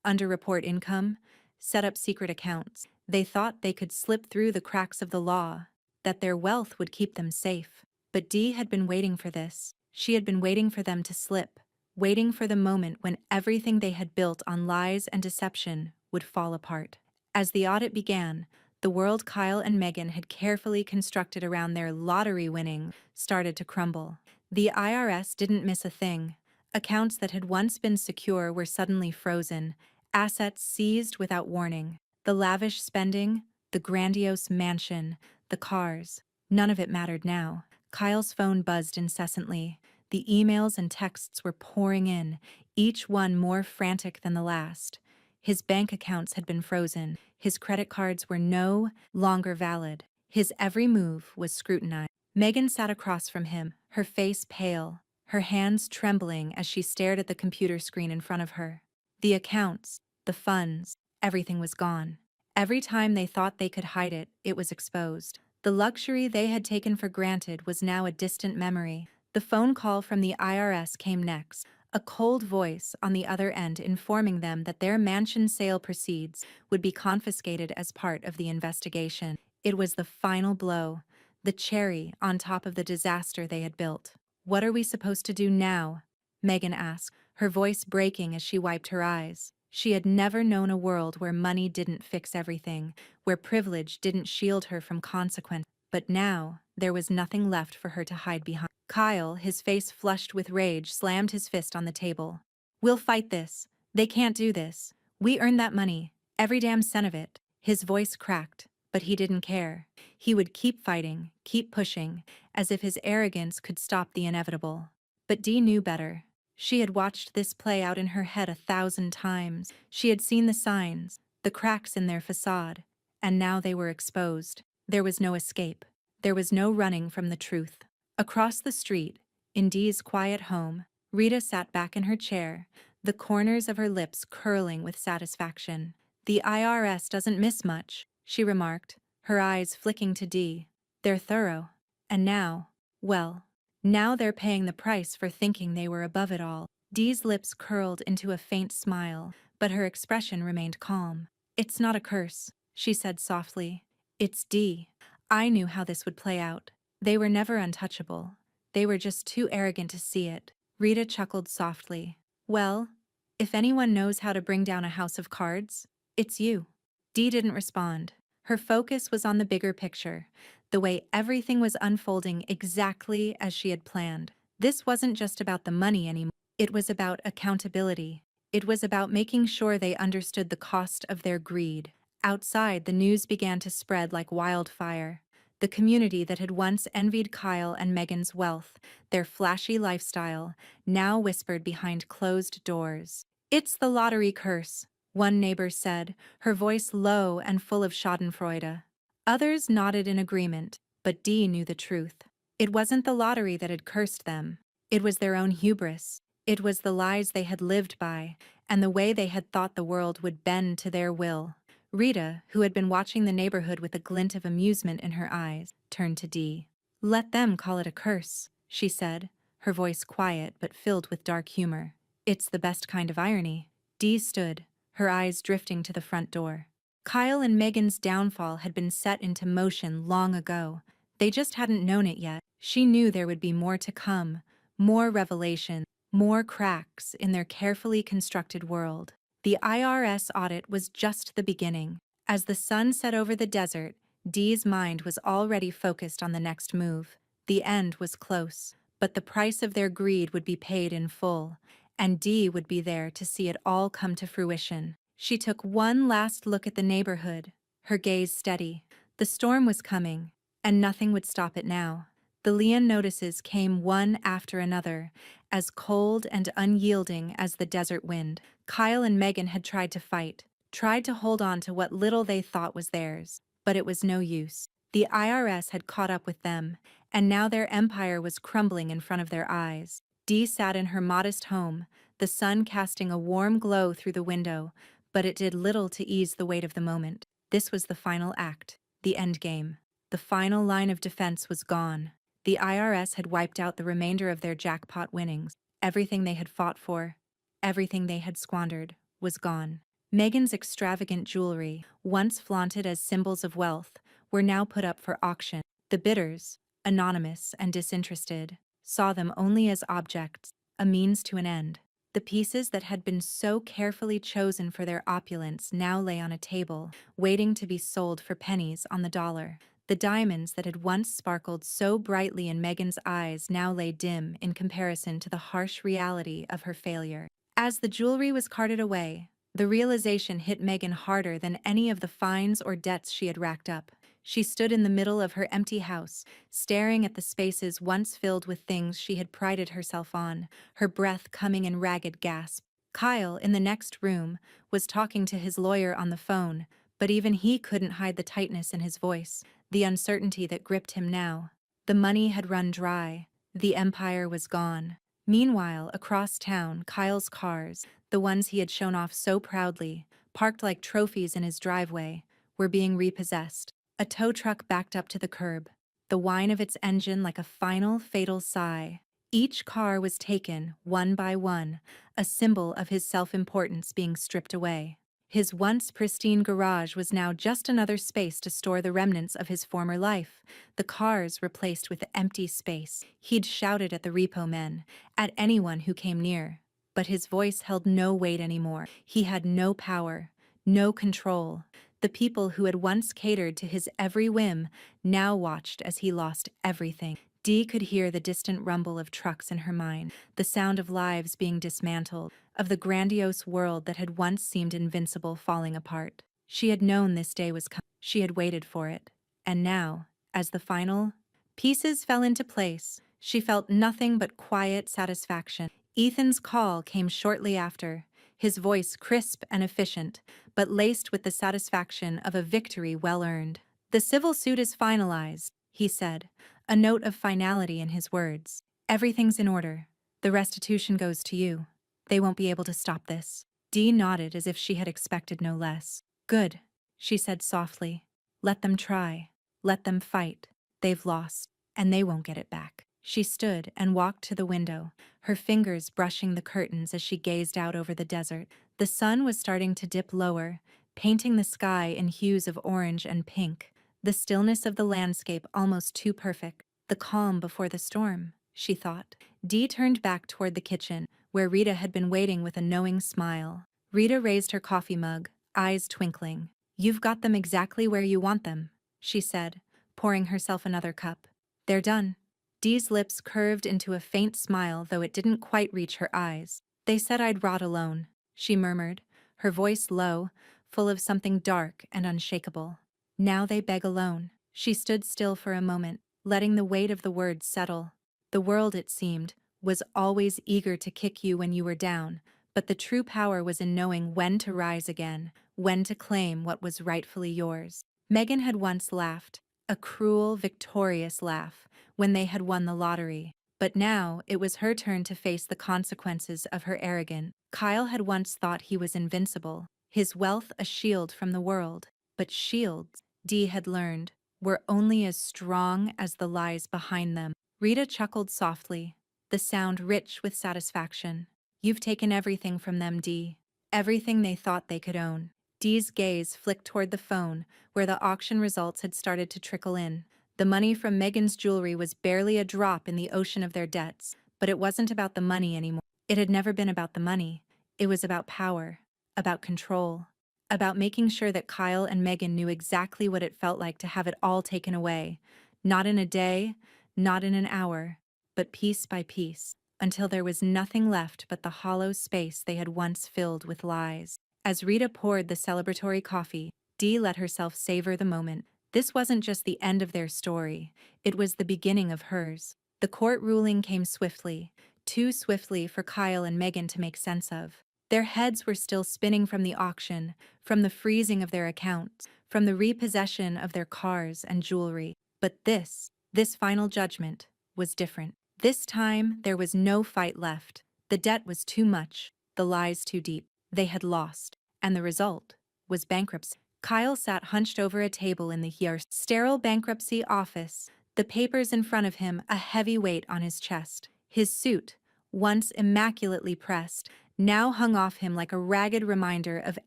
underreport income, set up secret accounts. They thought they could slip through the cracks of the law, that their wealth would keep them safe. But Dee had been waiting for this. She had been waiting for them to slip, waiting for the moment when everything they had built on lies and deception would fall apart. As the audit began, the world Kyle and Megan had carefully constructed around their lottery winning started to crumble. The IRS didn't miss a thing. Accounts that had once been secure were suddenly frozen, assets seized without warning. The lavish spending, the grandiose mansion, the cars, none of it mattered now. Kyle's phone buzzed incessantly. The emails and texts were pouring in, each one more frantic than the last. His bank accounts had been frozen. His credit cards were no longer valid. His every move was scrutinized. Megan sat across from him, her face pale, her hands trembling as she stared at the computer screen in front of her. The accounts, the funds, everything was gone. Every time they thought they could hide it, it was exposed. The luxury they had taken for granted was now a distant memory. The phone call from the IRS came next, a cold voice on the other end informing them that their mansion sale proceeds would be confiscated as part of the investigation. It was the final blow, the cherry on top of the disaster they had built. "What are we supposed to do now?" Megan asked, her voice breaking as she wiped her eyes. She had never known a world where money didn't fix everything, where privilege didn't shield her from consequence. But now, there was nothing left for her to hide behind. Kyle, his face flushed with rage, slammed his fist on the table. "We'll fight this. They can't do this. We earned that money. Every damn cent of it." His voice cracked, but he didn't care. He would keep fighting, keep pushing, as if his arrogance could stop the inevitable. But Dee knew better. She had watched this play out in her head 1,000 times. She had seen the signs, the cracks in their facade, and now they were exposed. There was no escape. There was no running from the truth. Across the street, in Dee's quiet home, Rita sat back in her chair, the corners of her lips curling with satisfaction. "The IRS doesn't miss much," she remarked, her eyes flicking to Dee. "They're thorough. And now, well, now they're paying the price for thinking they were above it all." Dee's lips curled into a faint smile, but her expression remained calm. "It's not a curse," she said softly. "It's Dee. I knew how this would play out. They were never untouchable. They were just too arrogant to see it." Rita chuckled softly. "Well, if anyone knows how to bring down a house of cards, it's you." Dee didn't respond. Her focus was on the bigger picture, the way everything was unfolding exactly as she had planned. This wasn't just about the money anymore. It was about accountability. It was about making sure they understood the cost of their greed. Outside, the news began to spread like wildfire. The community that had once envied Kyle and Megan's wealth, their flashy lifestyle, now whispered behind closed doors. "It's the lottery curse," one neighbor said, her voice low and full of schadenfreude. Others nodded in agreement, but Dee knew the truth. It wasn't the lottery that had cursed them. It was their own hubris. It was the lies they had lived by, and the way they had thought the world would bend to their will. Rita, who had been watching the neighborhood with a glint of amusement in her eyes, turned to Dee. "Let them call it a curse," she said, her voice quiet but filled with dark humor. "It's the best kind of irony." Dee stood, her eyes drifting to the front door. Kyle and Megan's downfall had been set into motion long ago. They just hadn't known it yet. She knew there would be more to come, more revelation, more cracks in their carefully constructed world. The IRS audit was just the beginning. As the sun set over the desert, Dee's mind was already focused on the next move. The end was close, but the price of their greed would be paid in full, and Dee would be there to see it all come to fruition. She took one last look at the neighborhood, her gaze steady. The storm was coming, and nothing would stop it now. The Leon notices came one after another, as cold and unyielding as the desert wind. Kyle and Megan had tried to fight, tried to hold on to what little they thought was theirs, but it was no use. The IRS had caught up with them, and now their empire was crumbling in front of their eyes. Dee sat in her modest home, the sun casting a warm glow through the window, but it did little to ease the weight of the moment. This was the final act, the endgame. The final line of defense was gone. The IRS had wiped out the remainder of their jackpot winnings. Everything they had fought for, everything they had squandered, was gone. Megan's extravagant jewelry, once flaunted as symbols of wealth, were now put up for auction. The bidders, anonymous and disinterested, saw them only as objects, a means to an end. The pieces that had been so carefully chosen for their opulence now lay on a table, waiting to be sold for pennies on the dollar. The diamonds that had once sparkled so brightly in Megan's eyes now lay dim in comparison to the harsh reality of her failure. As the jewelry was carted away, the realization hit Megan harder than any of the fines or debts she had racked up. She stood in the middle of her empty house, staring at the spaces once filled with things she had prided herself on, her breath coming in ragged gasps. Kyle, in the next room, was talking to his lawyer on the phone, but even he couldn't hide the tightness in his voice, the uncertainty that gripped him now. The money had run dry. The empire was gone. Meanwhile, across town, Kyle's cars, the ones he had shown off so proudly, parked like trophies in his driveway, were being repossessed. A tow truck backed up to the curb, the whine of its engine like a final, fatal sigh. Each car was taken, one by one, a symbol of his self-importance being stripped away. His once pristine garage was now just another space to store the remnants of his former life, the cars replaced with empty space. He'd shouted at the repo men, at anyone who came near, but his voice held no weight anymore. He had no power, no control. The people who had once catered to his every whim now watched as he lost everything. Dee could hear the distant rumble of trucks in her mind, the sound of lives being dismantled, of the grandiose world that had once seemed invincible falling apart. She had known this day was coming. She had waited for it. And now, as the final pieces fell into place, she felt nothing but quiet satisfaction. Ethan's call came shortly after, his voice crisp and efficient, but laced with the satisfaction of a victory well earned. "The civil suit is finalized," he said, a note of finality in his words. "Everything's in order. The restitution goes to you. They won't be able to stop this." Dee nodded as if she had expected no less. "Good," she said softly. "Let them try. Let them fight. They've lost, and they won't get it back." She stood and walked to the window, her fingers brushing the curtains as she gazed out over the desert. The sun was starting to dip lower, painting the sky in hues of orange and pink. The stillness of the landscape almost too perfect. The calm before the storm, she thought. Dee turned back toward the kitchen, where Rita had been waiting with a knowing smile. Rita raised her coffee mug, eyes twinkling. "You've got them exactly where you want them," she said, pouring herself another cup. "They're done." Dee's lips curved into a faint smile, though it didn't quite reach her eyes. "They said I'd rot alone," she murmured, her voice low, full of something dark and unshakable. "Now they beg alone." She stood still for a moment, letting the weight of the words settle. The world, it seemed, was always eager to kick you when you were down, but the true power was in knowing when to rise again, when to claim what was rightfully yours. Megan had once laughed, a cruel, victorious laugh, when they had won the lottery. But now it was her turn to face the consequences of her arrogance. Kyle had once thought he was invincible, his wealth a shield from the world. But shields, Dee had learned, were only as strong as the lies behind them. Rita chuckled softly, the sound rich with satisfaction. "You've taken everything from them, Dee. Everything they thought they could own." Dee's gaze flicked toward the phone, where the auction results had started to trickle in. The money from Megan's jewelry was barely a drop in the ocean of their debts, but it wasn't about the money anymore. It had never been about the money. It was about power, about control, about making sure that Kyle and Megan knew exactly what it felt like to have it all taken away. Not in a day, not in an hour, but piece by piece, until there was nothing left but the hollow space they had once filled with lies. As Rita poured the celebratory coffee, Dee let herself savor the moment. This wasn't just the end of their story, it was the beginning of hers. The court ruling came swiftly, too swiftly for Kyle and Megan to make sense of. Their heads were still spinning from the auction, from the freezing of their accounts, from the repossession of their cars and jewelry. But this final judgment, was different. This time, there was no fight left. The debt was too much, the lies too deep. They had lost, and the result was bankruptcy. Kyle sat hunched over a table in the sterile bankruptcy office, the papers in front of him a heavy weight on his chest. His suit, once immaculately pressed, now hung off him like a ragged reminder of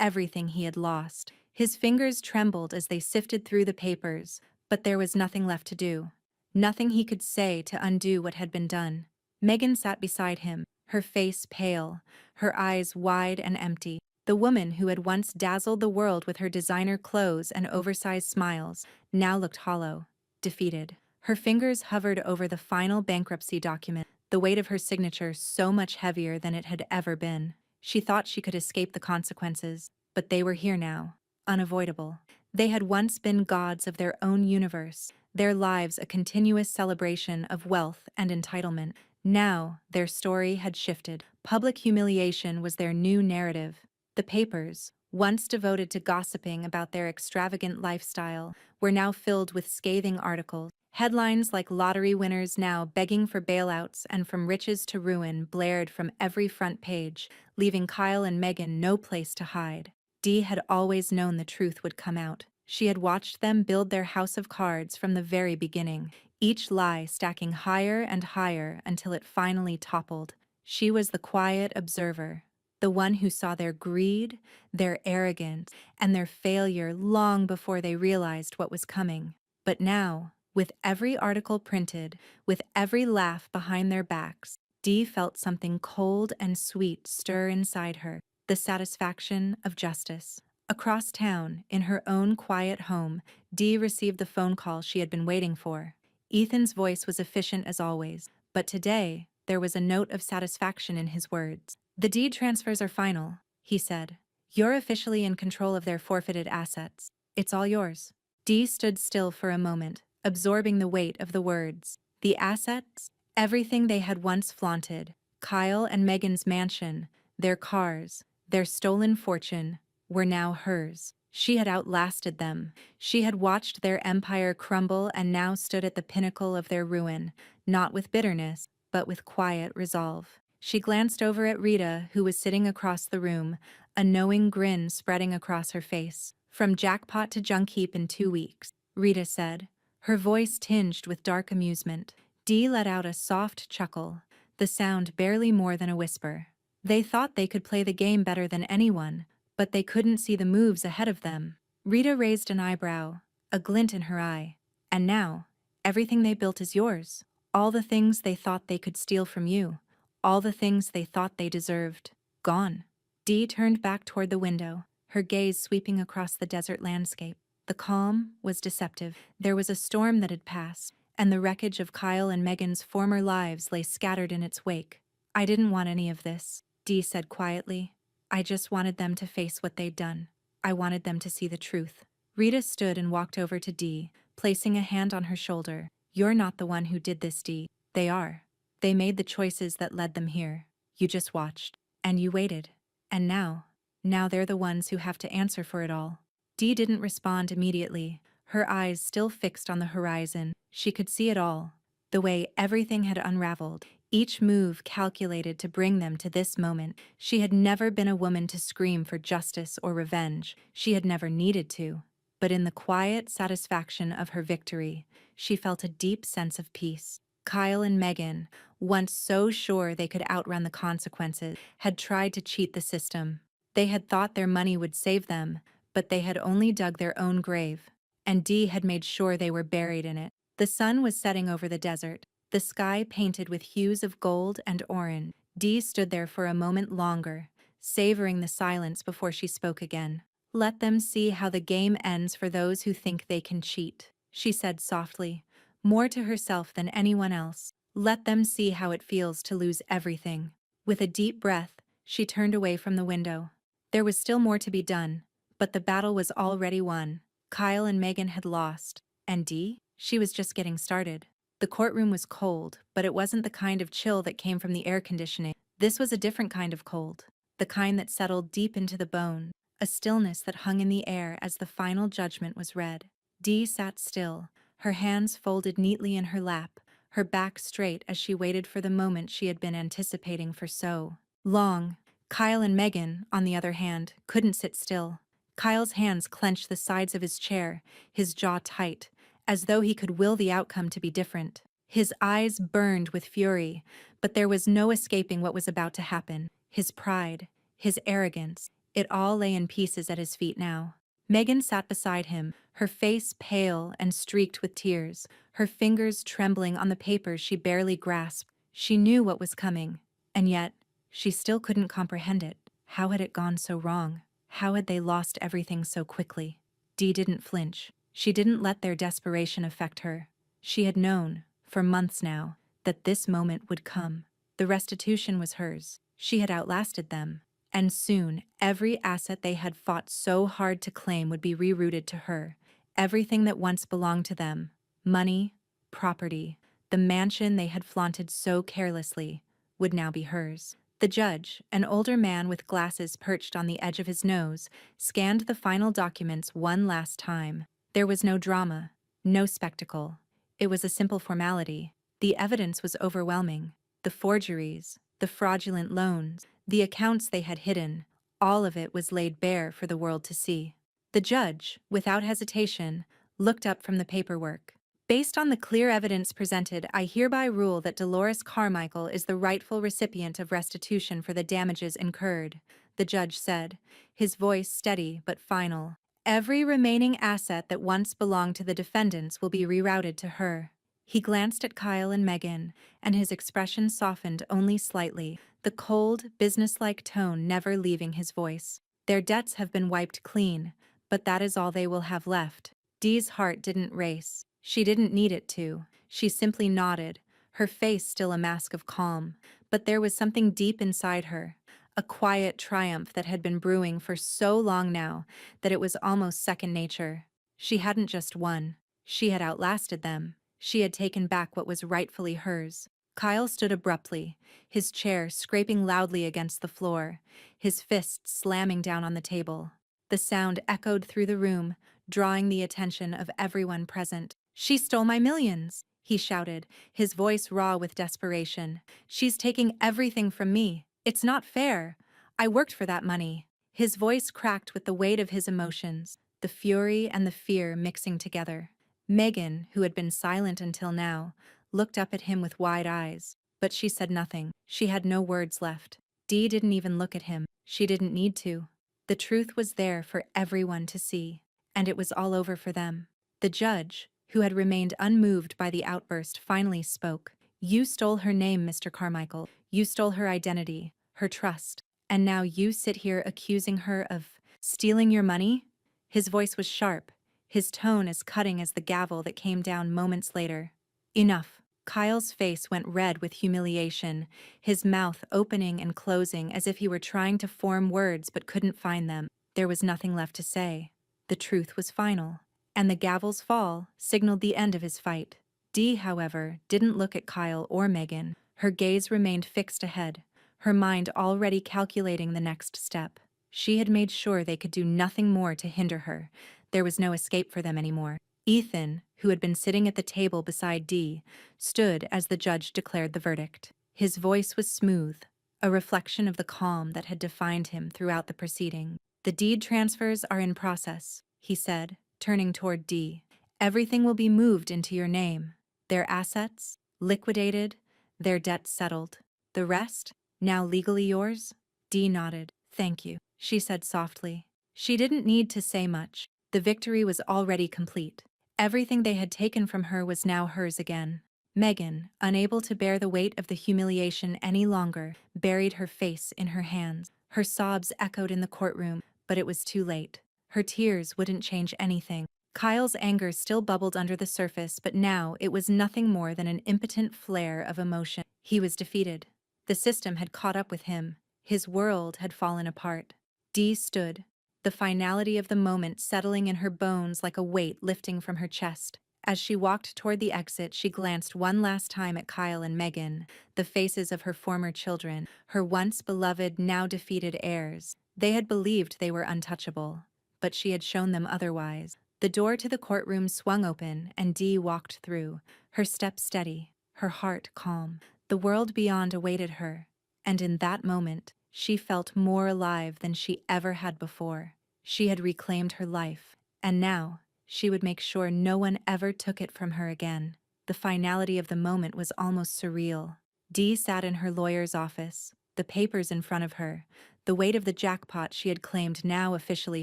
everything he had lost. His fingers trembled as they sifted through the papers, but there was nothing left to do. Nothing he could say to undo what had been done. Megan sat beside him, her face pale, her eyes wide and empty. The woman who had once dazzled the world with her designer clothes and oversized smiles now looked hollow, defeated. Her fingers hovered over the final bankruptcy document, the weight of her signature so much heavier than it had ever been. She thought she could escape the consequences, but they were here now, unavoidable. They had once been gods of their own universe, their lives a continuous celebration of wealth and entitlement. Now, their story had shifted. Public humiliation was their new narrative. The papers, once devoted to gossiping about their extravagant lifestyle, were now filled with scathing articles. Headlines like lottery winners now begging for bailouts and from riches to ruin blared from every front page, leaving Kyle and Megan no place to hide. Dee had always known the truth would come out. She had watched them build their house of cards from the very beginning, each lie stacking higher and higher until it finally toppled. She was the quiet observer, the one who saw their greed, their arrogance, and their failure long before they realized what was coming. But now, with every article printed, with every laugh behind their backs, Dee felt something cold and sweet stir inside her, the satisfaction of justice. Across town, in her own quiet home, Dee received the phone call she had been waiting for. Ethan's voice was efficient as always, but today, there was a note of satisfaction in his words. "The deed transfers are final," he said. "You're officially in control of their forfeited assets. It's all yours." Dee stood still for a moment, absorbing the weight of the words. The assets? Everything they had once flaunted, Kyle and Megan's mansion, their cars, their stolen fortune, were now hers. She had outlasted them. She had watched their empire crumble and now stood at the pinnacle of their ruin, not with bitterness, but with quiet resolve. She glanced over at Rita, who was sitting across the room, a knowing grin spreading across her face. "From Jackpot to Junk Heap in 2 weeks," Rita said, her voice tinged with dark amusement. Dee let out a soft chuckle, the sound barely more than a whisper. They thought they could play the game better than anyone, but they couldn't see the moves ahead of them. Rita raised an eyebrow, a glint in her eye. "And now, everything they built is yours. All the things they thought they could steal from you. All the things they thought they deserved. Gone." Dee turned back toward the window, her gaze sweeping across the desert landscape. The calm was deceptive. There was a storm that had passed, and the wreckage of Kyle and Megan's former lives lay scattered in its wake. "I didn't want any of this," Dee said quietly. "I just wanted them to face what they'd done. I wanted them to see the truth." Rita stood and walked over to Dee, placing a hand on her shoulder. "You're not the one who did this, Dee. They are. They made the choices that led them here. You just watched. And you waited. And now they're the ones who have to answer for it all." Dee didn't respond immediately, her eyes still fixed on the horizon. She could see it all, the way everything had unraveled, each move calculated to bring them to this moment. She had never been a woman to scream for justice or revenge. She had never needed to. But in the quiet satisfaction of her victory, she felt a deep sense of peace. Kyle and Megan, once so sure they could outrun the consequences, had tried to cheat the system. They had thought their money would save them, but they had only dug their own grave. And Dee had made sure they were buried in it. The sun was setting over the desert, the sky painted with hues of gold and orange. Dee stood there for a moment longer, savoring the silence before she spoke again. "Let them see how the game ends for those who think they can cheat," she said softly, more to herself than anyone else. "Let them see how it feels to lose everything." With a deep breath, she turned away from the window. There was still more to be done, but the battle was already won. Kyle and Megan had lost, and Dee? She was just getting started. The courtroom was cold, but it wasn't the kind of chill that came from the air conditioning. This was a different kind of cold, the kind that settled deep into the bone, a stillness that hung in the air as the final judgment was read. Dee sat still, her hands folded neatly in her lap, her back straight as she waited for the moment she had been anticipating for so long. Kyle and Megan, on the other hand, couldn't sit still. Kyle's hands clenched the sides of his chair, his jaw tight, as though he could will the outcome to be different. His eyes burned with fury, but there was no escaping what was about to happen. His pride, his arrogance, it all lay in pieces at his feet now. Megan sat beside him, her face pale and streaked with tears, her fingers trembling on the papers she barely grasped. She knew what was coming, and yet, she still couldn't comprehend it. How had it gone so wrong? How had they lost everything so quickly? Dee didn't flinch. She didn't let their desperation affect her. She had known, for months now, that this moment would come. The restitution was hers. She had outlasted them. And soon, every asset they had fought so hard to claim would be rerouted to her. Everything that once belonged to them, money, property, the mansion they had flaunted so carelessly, would now be hers. The judge, an older man with glasses perched on the edge of his nose, scanned the final documents one last time. There was no drama, no spectacle. It was a simple formality. The evidence was overwhelming. The forgeries, the fraudulent loans, the accounts they had hidden, all of it was laid bare for the world to see. The judge, without hesitation, looked up from the paperwork. "Based on the clear evidence presented, I hereby rule that Dolores Carmichael is the rightful recipient of restitution for the damages incurred," the judge said, his voice steady but final. "Every remaining asset that once belonged to the defendants will be rerouted to her." He glanced at Kyle and Megan, and his expression softened only slightly, the cold, businesslike tone never leaving his voice. Their debts have been wiped clean, but that is all they will have left. Dee's heart didn't race. She didn't need it to. She simply nodded, her face still a mask of calm. But there was something deep inside her, a quiet triumph that had been brewing for so long now that it was almost second nature. She hadn't just won. She had outlasted them. She had taken back what was rightfully hers. Kyle stood abruptly, his chair scraping loudly against the floor, his fists slamming down on the table. The sound echoed through the room, drawing the attention of everyone present. "She stole my millions!" he shouted, his voice raw with desperation. "She's taking everything from me. It's not fair. I worked for that money." His voice cracked with the weight of his emotions, the fury and the fear mixing together. Megan, who had been silent until now, looked up at him with wide eyes, but she said nothing. She had no words left. Dee didn't even look at him. She didn't need to. The truth was there for everyone to see, and it was all over for them. The judge, who had remained unmoved by the outburst, finally spoke. "You stole her name, Mr. Carmichael. You stole her identity, her trust, and now you sit here accusing her of stealing your money?" His voice was sharp, his tone as cutting as the gavel that came down moments later. "Enough." Kyle's face went red with humiliation, his mouth opening and closing as if he were trying to form words but couldn't find them. There was nothing left to say. The truth was final, and the gavel's fall signaled the end of his fight. Dee, however, didn't look at Kyle or Megan. Her gaze remained fixed ahead, her mind already calculating the next step. She had made sure they could do nothing more to hinder her. There was no escape for them anymore. Ethan, who had been sitting at the table beside Dee, stood as the judge declared the verdict. His voice was smooth, a reflection of the calm that had defined him throughout the proceeding. "The deed transfers are in process," he said, turning toward Dee. "Everything will be moved into your name. Their assets, liquidated, their debts settled. The rest, now legally yours?" Dee nodded. "Thank you," she said softly. She didn't need to say much. The victory was already complete. Everything they had taken from her was now hers again. Megan, unable to bear the weight of the humiliation any longer, buried her face in her hands. Her sobs echoed in the courtroom, but it was too late. Her tears wouldn't change anything. Kyle's anger still bubbled under the surface, but now it was nothing more than an impotent flare of emotion. He was defeated. The system had caught up with him. His world had fallen apart. Dee stood, the finality of the moment settling in her bones like a weight lifting from her chest. As she walked toward the exit, she glanced one last time at Kyle and Megan, the faces of her former children, her once beloved, now defeated heirs. They had believed they were untouchable, but she had shown them otherwise. The door to the courtroom swung open, and Dee walked through, her step steady, her heart calm. The world beyond awaited her, and in that moment, she felt more alive than she ever had before. She had reclaimed her life, and now she would make sure no one ever took it from her again. The finality of the moment was almost surreal. Dee sat in her lawyer's office, the papers in front of her, the weight of the jackpot she had claimed now officially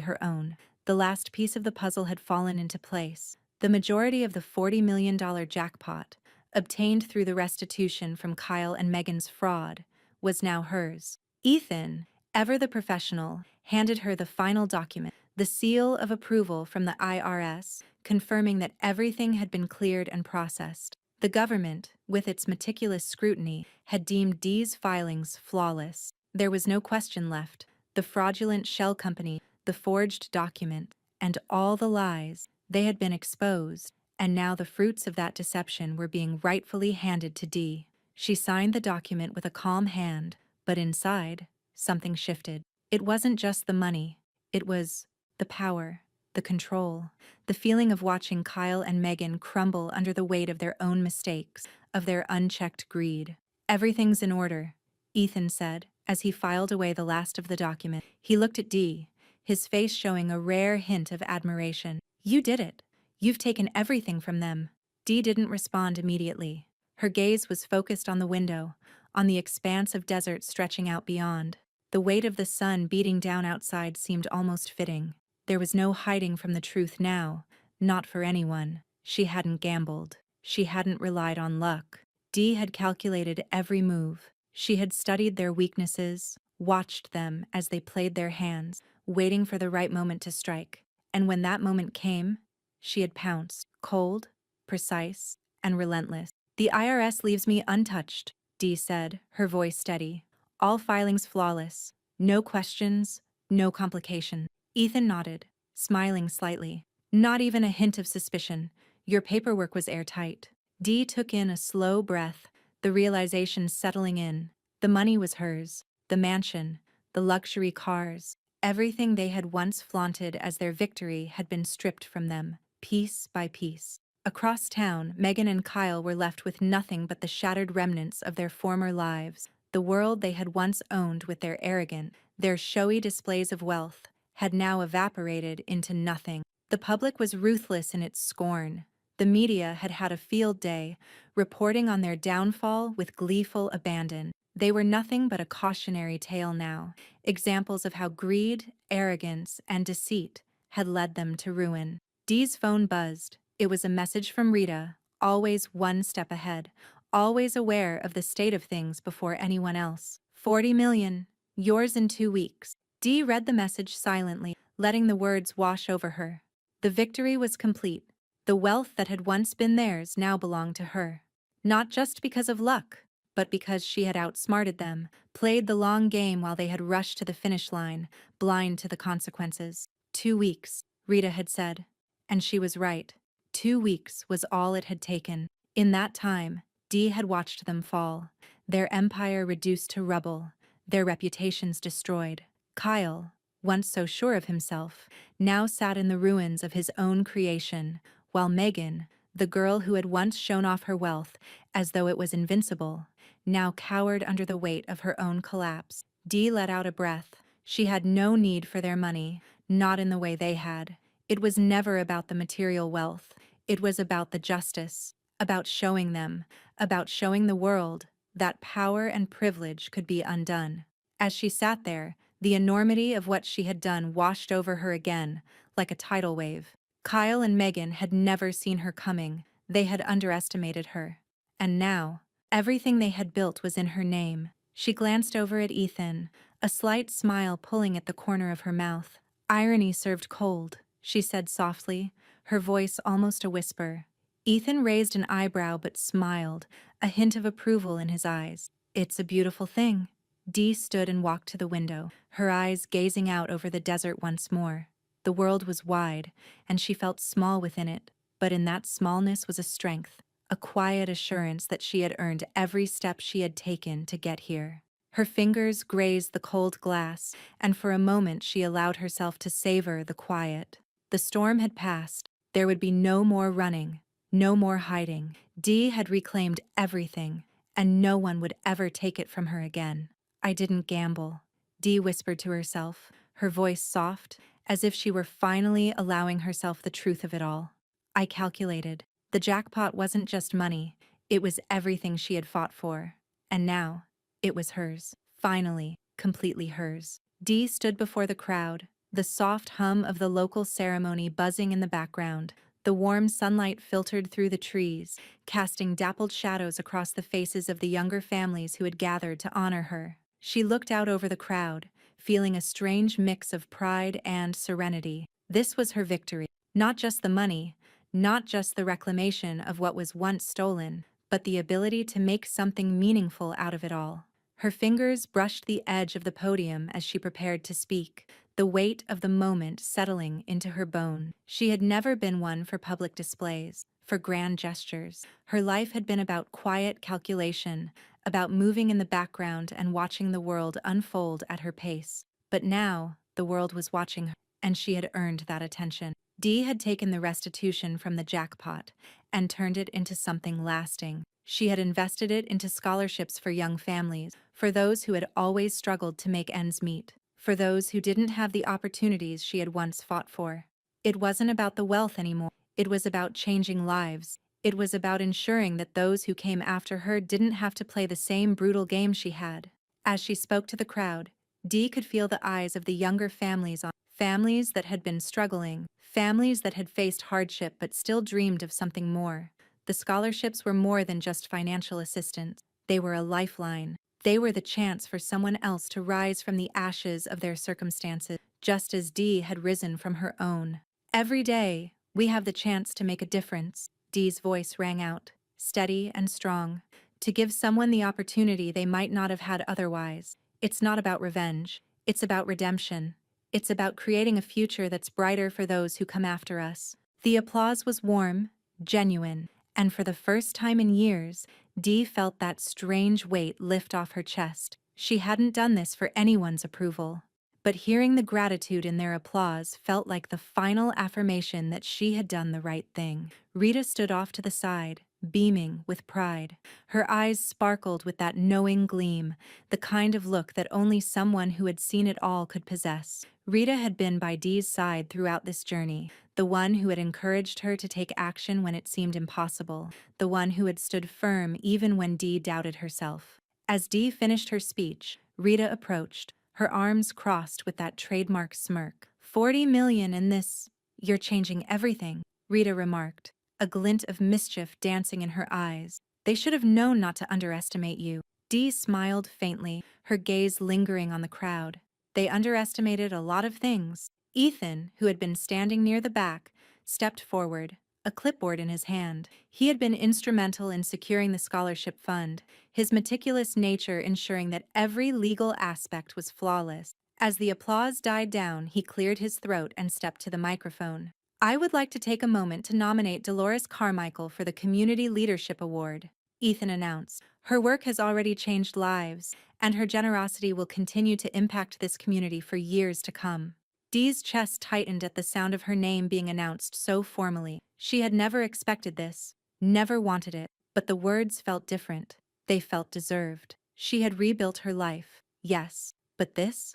her own. The last piece of the puzzle had fallen into place. The majority of the $40 million jackpot, obtained through the restitution from Kyle and Megan's fraud, was now hers. Ethan, ever the professional, handed her the final document, the seal of approval from the IRS, confirming that everything had been cleared and processed. The government, with its meticulous scrutiny, had deemed Dee's filings flawless. There was no question left. The fraudulent shell company, the forged document, and all the lies, they had been exposed, and now the fruits of that deception were being rightfully handed to Dee. She signed the document with a calm hand, but inside, something shifted. It wasn't just the money. It was the power, the control, the feeling of watching Kyle and Megan crumble under the weight of their own mistakes, of their unchecked greed. "Everything's in order," Ethan said, as he filed away the last of the document. He looked at Dee, his face showing a rare hint of admiration. "You did it. You've taken everything from them." Dee didn't respond immediately. Her gaze was focused on the window, on the expanse of desert stretching out beyond. The weight of the sun beating down outside seemed almost fitting. There was no hiding from the truth now, not for anyone. She hadn't gambled. She hadn't relied on luck. Dee had calculated every move. She had studied their weaknesses, watched them as they played their hands, waiting for the right moment to strike. And when that moment came, she had pounced, cold, precise, and relentless. "The IRS leaves me untouched," Dee said, her voice steady. "All filings flawless. No questions, no complication." Ethan nodded, smiling slightly. "Not even a hint of suspicion. Your paperwork was airtight." Dee took in a slow breath, the realization settling in. The money was hers, the mansion, the luxury cars. Everything they had once flaunted as their victory had been stripped from them, piece by piece. Across town, Megan and Kyle were left with nothing but the shattered remnants of their former lives. The world they had once owned with their arrogant, their showy displays of wealth, had now evaporated into nothing. The public was ruthless in its scorn. The media had had a field day, reporting on their downfall with gleeful abandon. They were nothing but a cautionary tale now, examples of how greed, arrogance, and deceit had led them to ruin. Dee's phone buzzed. It was a message from Rita, always one step ahead, always aware of the state of things before anyone else. 40 million, yours in 2 weeks. Dee read the message silently, letting the words wash over her. The victory was complete. The wealth that had once been theirs now belonged to her. Not just because of luck, but because she had outsmarted them, played the long game while they had rushed to the finish line, blind to the consequences. 2 weeks, Rita had said. And she was right. 2 weeks was all it had taken. In that time, Dee had watched them fall, their empire reduced to rubble, their reputations destroyed. Kyle, once so sure of himself, now sat in the ruins of his own creation, while Megan, the girl who had once shown off her wealth as though it was invincible, now cowered under the weight of her own collapse. Dee let out a breath. She had no need for their money, not in the way they had. It was never about the material wealth. It was about the justice, about showing them, about showing the world that power and privilege could be undone. As she sat there, the enormity of what she had done washed over her again, like a tidal wave. Kyle and Megan had never seen her coming. They had underestimated her. And now, everything they had built was in her name. She glanced over at Ethan, a slight smile pulling at the corner of her mouth. "Irony served cold," she said softly, her voice almost a whisper. Ethan raised an eyebrow but smiled, a hint of approval in his eyes. "It's a beautiful thing." Dee stood and walked to the window, her eyes gazing out over the desert once more. The world was wide, and she felt small within it, but in that smallness was a strength, a quiet assurance that she had earned every step she had taken to get here. Her fingers grazed the cold glass, and for a moment she allowed herself to savor the quiet. The storm had passed. There would be no more running, no more hiding. Dee had reclaimed everything, and no one would ever take it from her again. "I didn't gamble," Dee whispered to herself, her voice soft, as if she were finally allowing herself the truth of it all. "I calculated. The jackpot wasn't just money, it was everything she had fought for. And now, it was hers. Finally, completely hers." Dee stood before the crowd, the soft hum of the local ceremony buzzing in the background. The warm sunlight filtered through the trees, casting dappled shadows across the faces of the younger families who had gathered to honor her. She looked out over the crowd, feeling a strange mix of pride and serenity. This was her victory. Not just the money, not just the reclamation of what was once stolen, but the ability to make something meaningful out of it all. Her fingers brushed the edge of the podium as she prepared to speak, the weight of the moment settling into her bone. She had never been one for public displays, for grand gestures. Her life had been about quiet calculation, about moving in the background and watching the world unfold at her pace. But now, the world was watching her, and she had earned that attention. Dee had taken the restitution from the jackpot and turned it into something lasting. She had invested it into scholarships for young families, for those who had always struggled to make ends meet, for those who didn't have the opportunities she had once fought for. It wasn't about the wealth anymore. It was about changing lives. It was about ensuring that those who came after her didn't have to play the same brutal game she had. As she spoke to the crowd, Dee could feel the eyes of the younger families on families that had been struggling, families that had faced hardship but still dreamed of something more. The scholarships were more than just financial assistance. They were a lifeline. They were the chance for someone else to rise from the ashes of their circumstances, just as Dee had risen from her own. Every day, we have the chance to make a difference, Dee's voice rang out, steady and strong, to give someone the opportunity they might not have had otherwise. It's not about revenge. It's about redemption. It's about creating a future that's brighter for those who come after us. The applause was warm, genuine, and for the first time in years, Dee felt that strange weight lift off her chest. She hadn't done this for anyone's approval. But hearing the gratitude in their applause felt like the final affirmation that she had done the right thing. Rita stood off to the side, beaming with pride. Her eyes sparkled with that knowing gleam, the kind of look that only someone who had seen it all could possess. Rita had been by Dee's side throughout this journey, the one who had encouraged her to take action when it seemed impossible, the one who had stood firm even when Dee doubted herself. As Dee finished her speech, Rita approached, her arms crossed with that trademark smirk. 40 million in this. You're changing everything, Rita remarked, a glint of mischief dancing in her eyes. They should have known not to underestimate you. Dee smiled faintly, her gaze lingering on the crowd. They underestimated a lot of things. Ethan, who had been standing near the back, stepped forward, a clipboard in his hand. He had been instrumental in securing the scholarship fund, his meticulous nature ensuring that every legal aspect was flawless. As the applause died down, he cleared his throat and stepped to the microphone. I would like to take a moment to nominate Dolores Carmichael for the Community Leadership Award, Ethan announced. Her work has already changed lives, and her generosity will continue to impact this community for years to come. Dee's chest tightened at the sound of her name being announced so formally. She had never expected this, never wanted it, but the words felt different. They felt deserved. She had rebuilt her life, yes, but this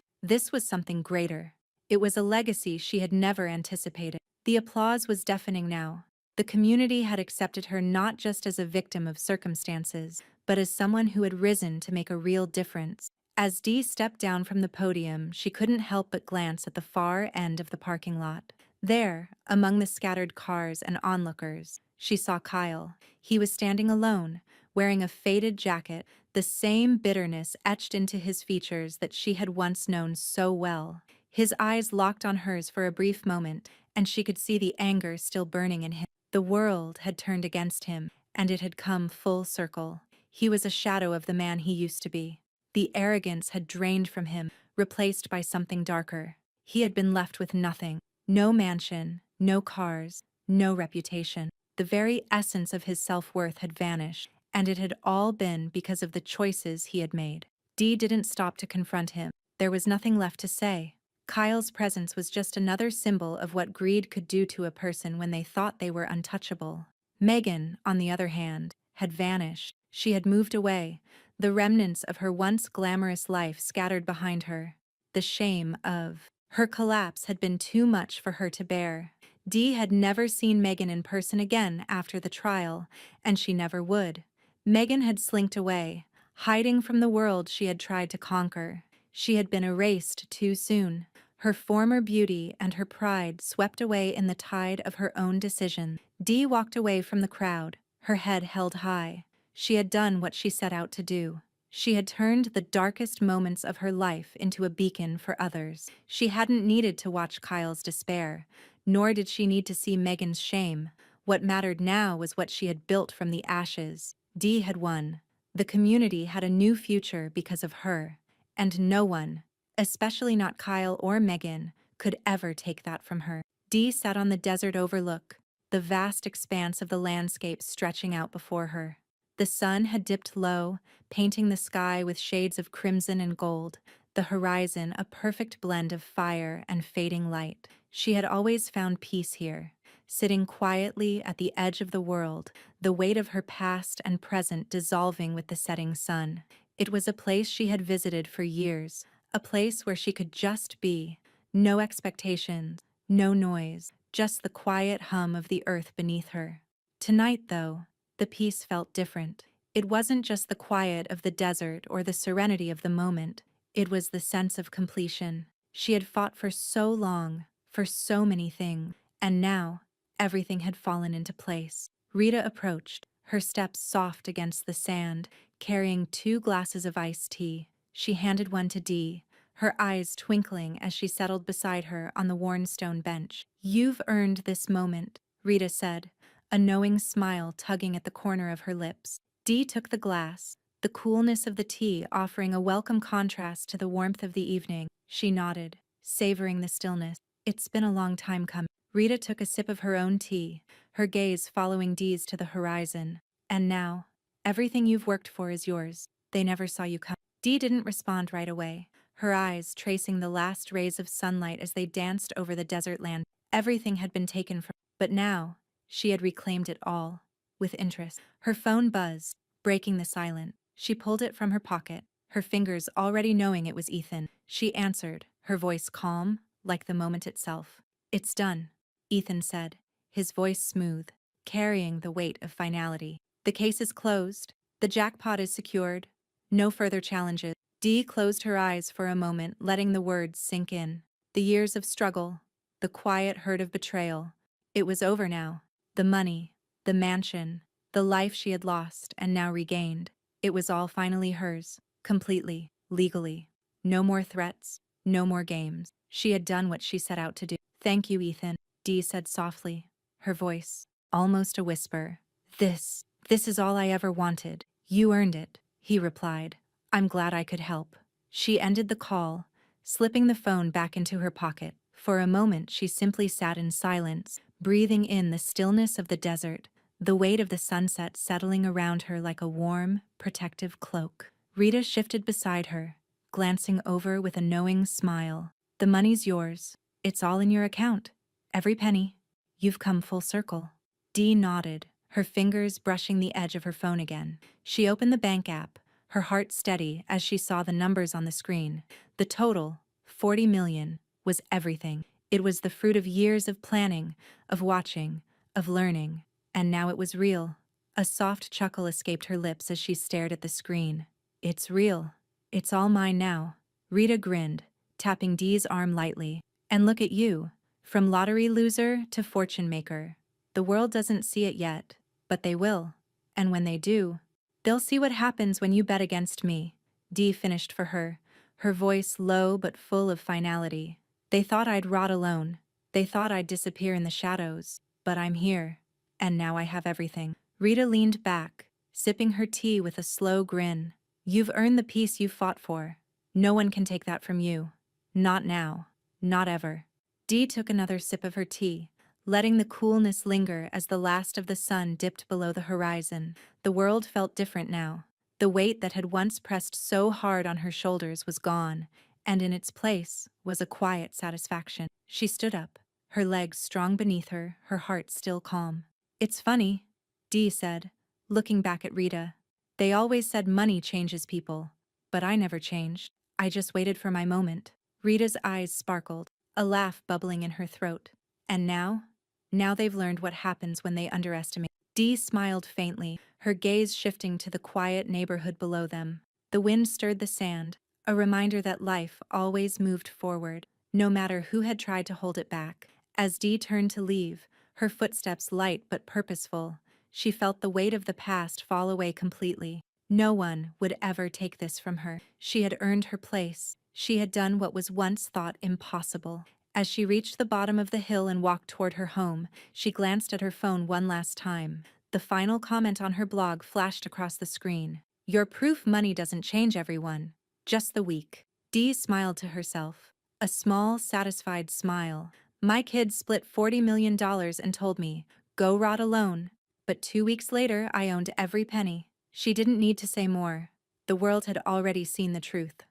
was something greater. It was a legacy she had never anticipated. The applause was deafening now. The community had accepted her not just as a victim of circumstances, but as someone who had risen to make a real difference. As Dee stepped down from the podium, she couldn't help but glance at the far end of the parking lot. There, among the scattered cars and onlookers, she saw Kyle. He was standing alone, wearing a faded jacket, the same bitterness etched into his features that she had once known so well. His eyes locked on hers for a brief moment, and she could see the anger still burning in him. The world had turned against him, and it had come full circle. He was a shadow of the man he used to be. The arrogance had drained from him, replaced by something darker. He had been left with nothing. No mansion, no cars, no reputation. The very essence of his self-worth had vanished, and it had all been because of the choices he had made. Dee didn't stop to confront him. There was nothing left to say. Kyle's presence was just another symbol of what greed could do to a person when they thought they were untouchable. Megan, on the other hand, had vanished. She had moved away, the remnants of her once glamorous life scattered behind her. The shame of her collapse had been too much for her to bear. Dee had never seen Megan in person again after the trial, and she never would. Megan had slinked away, hiding from the world she had tried to conquer. She had been erased too soon. Her former beauty and her pride swept away in the tide of her own decision. Dee walked away from the crowd, her head held high. She had done what she set out to do. She had turned the darkest moments of her life into a beacon for others. She hadn't needed to watch Kyle's despair, nor did she need to see Megan's shame. What mattered now was what she had built from the ashes. Dee had won. The community had a new future because of her, and no one, especially not Kyle or Megan, could ever take that from her. Dee sat on the desert overlook, the vast expanse of the landscape stretching out before her. The sun had dipped low, painting the sky with shades of crimson and gold, the horizon a perfect blend of fire and fading light. She had always found peace here, sitting quietly at the edge of the world, the weight of her past and present dissolving with the setting sun. It was a place she had visited for years, a place where she could just be. No expectations, no noise, just the quiet hum of the earth beneath her. Tonight, though, the peace felt different. It wasn't just the quiet of the desert or the serenity of the moment. It was the sense of completion. She had fought for so long, for so many things, and now everything had fallen into place. Rita approached, her steps soft against the sand, carrying 2 glasses of iced tea. She handed one to Dee, her eyes twinkling as she settled beside her on the worn stone bench. "You've earned this moment," Rita said, a knowing smile tugging at the corner of her lips. Dee took the glass, the coolness of the tea offering a welcome contrast to the warmth of the evening. She nodded, savoring the stillness. "It's been a long time coming." Rita took a sip of her own tea, her gaze following Dee's to the horizon. "And now, everything you've worked for is yours. They never saw you come." Dee didn't respond right away, her eyes tracing the last rays of sunlight as they danced over the desert land. Everything had been taken from her, but now, she had reclaimed it all, with interest. Her phone buzzed, breaking the silence. She pulled it from her pocket, her fingers already knowing it was Ethan. She answered, her voice calm, like the moment itself. "It's done," Ethan said, his voice smooth, carrying the weight of finality. "The case is closed. The jackpot is secured. No further challenges." Dee closed her eyes for a moment, letting the words sink in. The years of struggle, the quiet hurt of betrayal. It was over now. The money, the mansion, the life she had lost and now regained. It was all finally hers, completely, legally. No more threats, no more games. She had done what she set out to do. "Thank you, Ethan," Dee said softly, her voice almost a whisper. This is all I ever wanted. You earned it," he replied. "I'm glad I could help." She ended the call, slipping the phone back into her pocket. For a moment she simply sat in silence, breathing in the stillness of the desert, the weight of the sunset settling around her like a warm, protective cloak. Rita shifted beside her, glancing over with a knowing smile. "The money's yours. It's all in your account. Every penny. You've come full circle." Dee nodded, her fingers brushing the edge of her phone again. She opened the bank app, her heart steady as she saw the numbers on the screen. The total, 40 million, was everything. It was the fruit of years of planning, of watching, of learning, and now it was real. A soft chuckle escaped her lips as she stared at the screen. "It's real. It's all mine now." Rita grinned, tapping Dee's arm lightly. "And look at you, from lottery loser to fortune maker. The world doesn't see it yet, but they will. And when they do, they'll see what happens when you bet against me." Dee finished for her, her voice low but full of finality. "They thought I'd rot alone. They thought I'd disappear in the shadows. But I'm here. And now I have everything." Rita leaned back, sipping her tea with a slow grin. "You've earned the peace you fought for. No one can take that from you. Not now. Not ever." Dee took another sip of her tea, letting the coolness linger as the last of the sun dipped below the horizon. The world felt different now. The weight that had once pressed so hard on her shoulders was gone, and in its place was a quiet satisfaction. She stood up, her legs strong beneath her, her heart still calm. "It's funny," Dee said, looking back at Rita. "They always said money changes people, but I never changed. I just waited for my moment." Rita's eyes sparkled, a laugh bubbling in her throat. "And now? Now they've learned what happens when they underestimate." Dee smiled faintly, her gaze shifting to the quiet neighborhood below them. The wind stirred the sand, a reminder that life always moved forward, no matter who had tried to hold it back. As Dee turned to leave, her footsteps light but purposeful, she felt the weight of the past fall away completely. No one would ever take this from her. She had earned her place. She had done what was once thought impossible. As she reached the bottom of the hill and walked toward her home, she glanced at her phone one last time. The final comment on her blog flashed across the screen. "Your proof money doesn't change everyone, just the weak." Dee smiled to herself, a small, satisfied smile. "My kids split $40 million and told me, 'Go rot alone.' But 2 weeks later, I owned every penny." She didn't need to say more. The world had already seen the truth.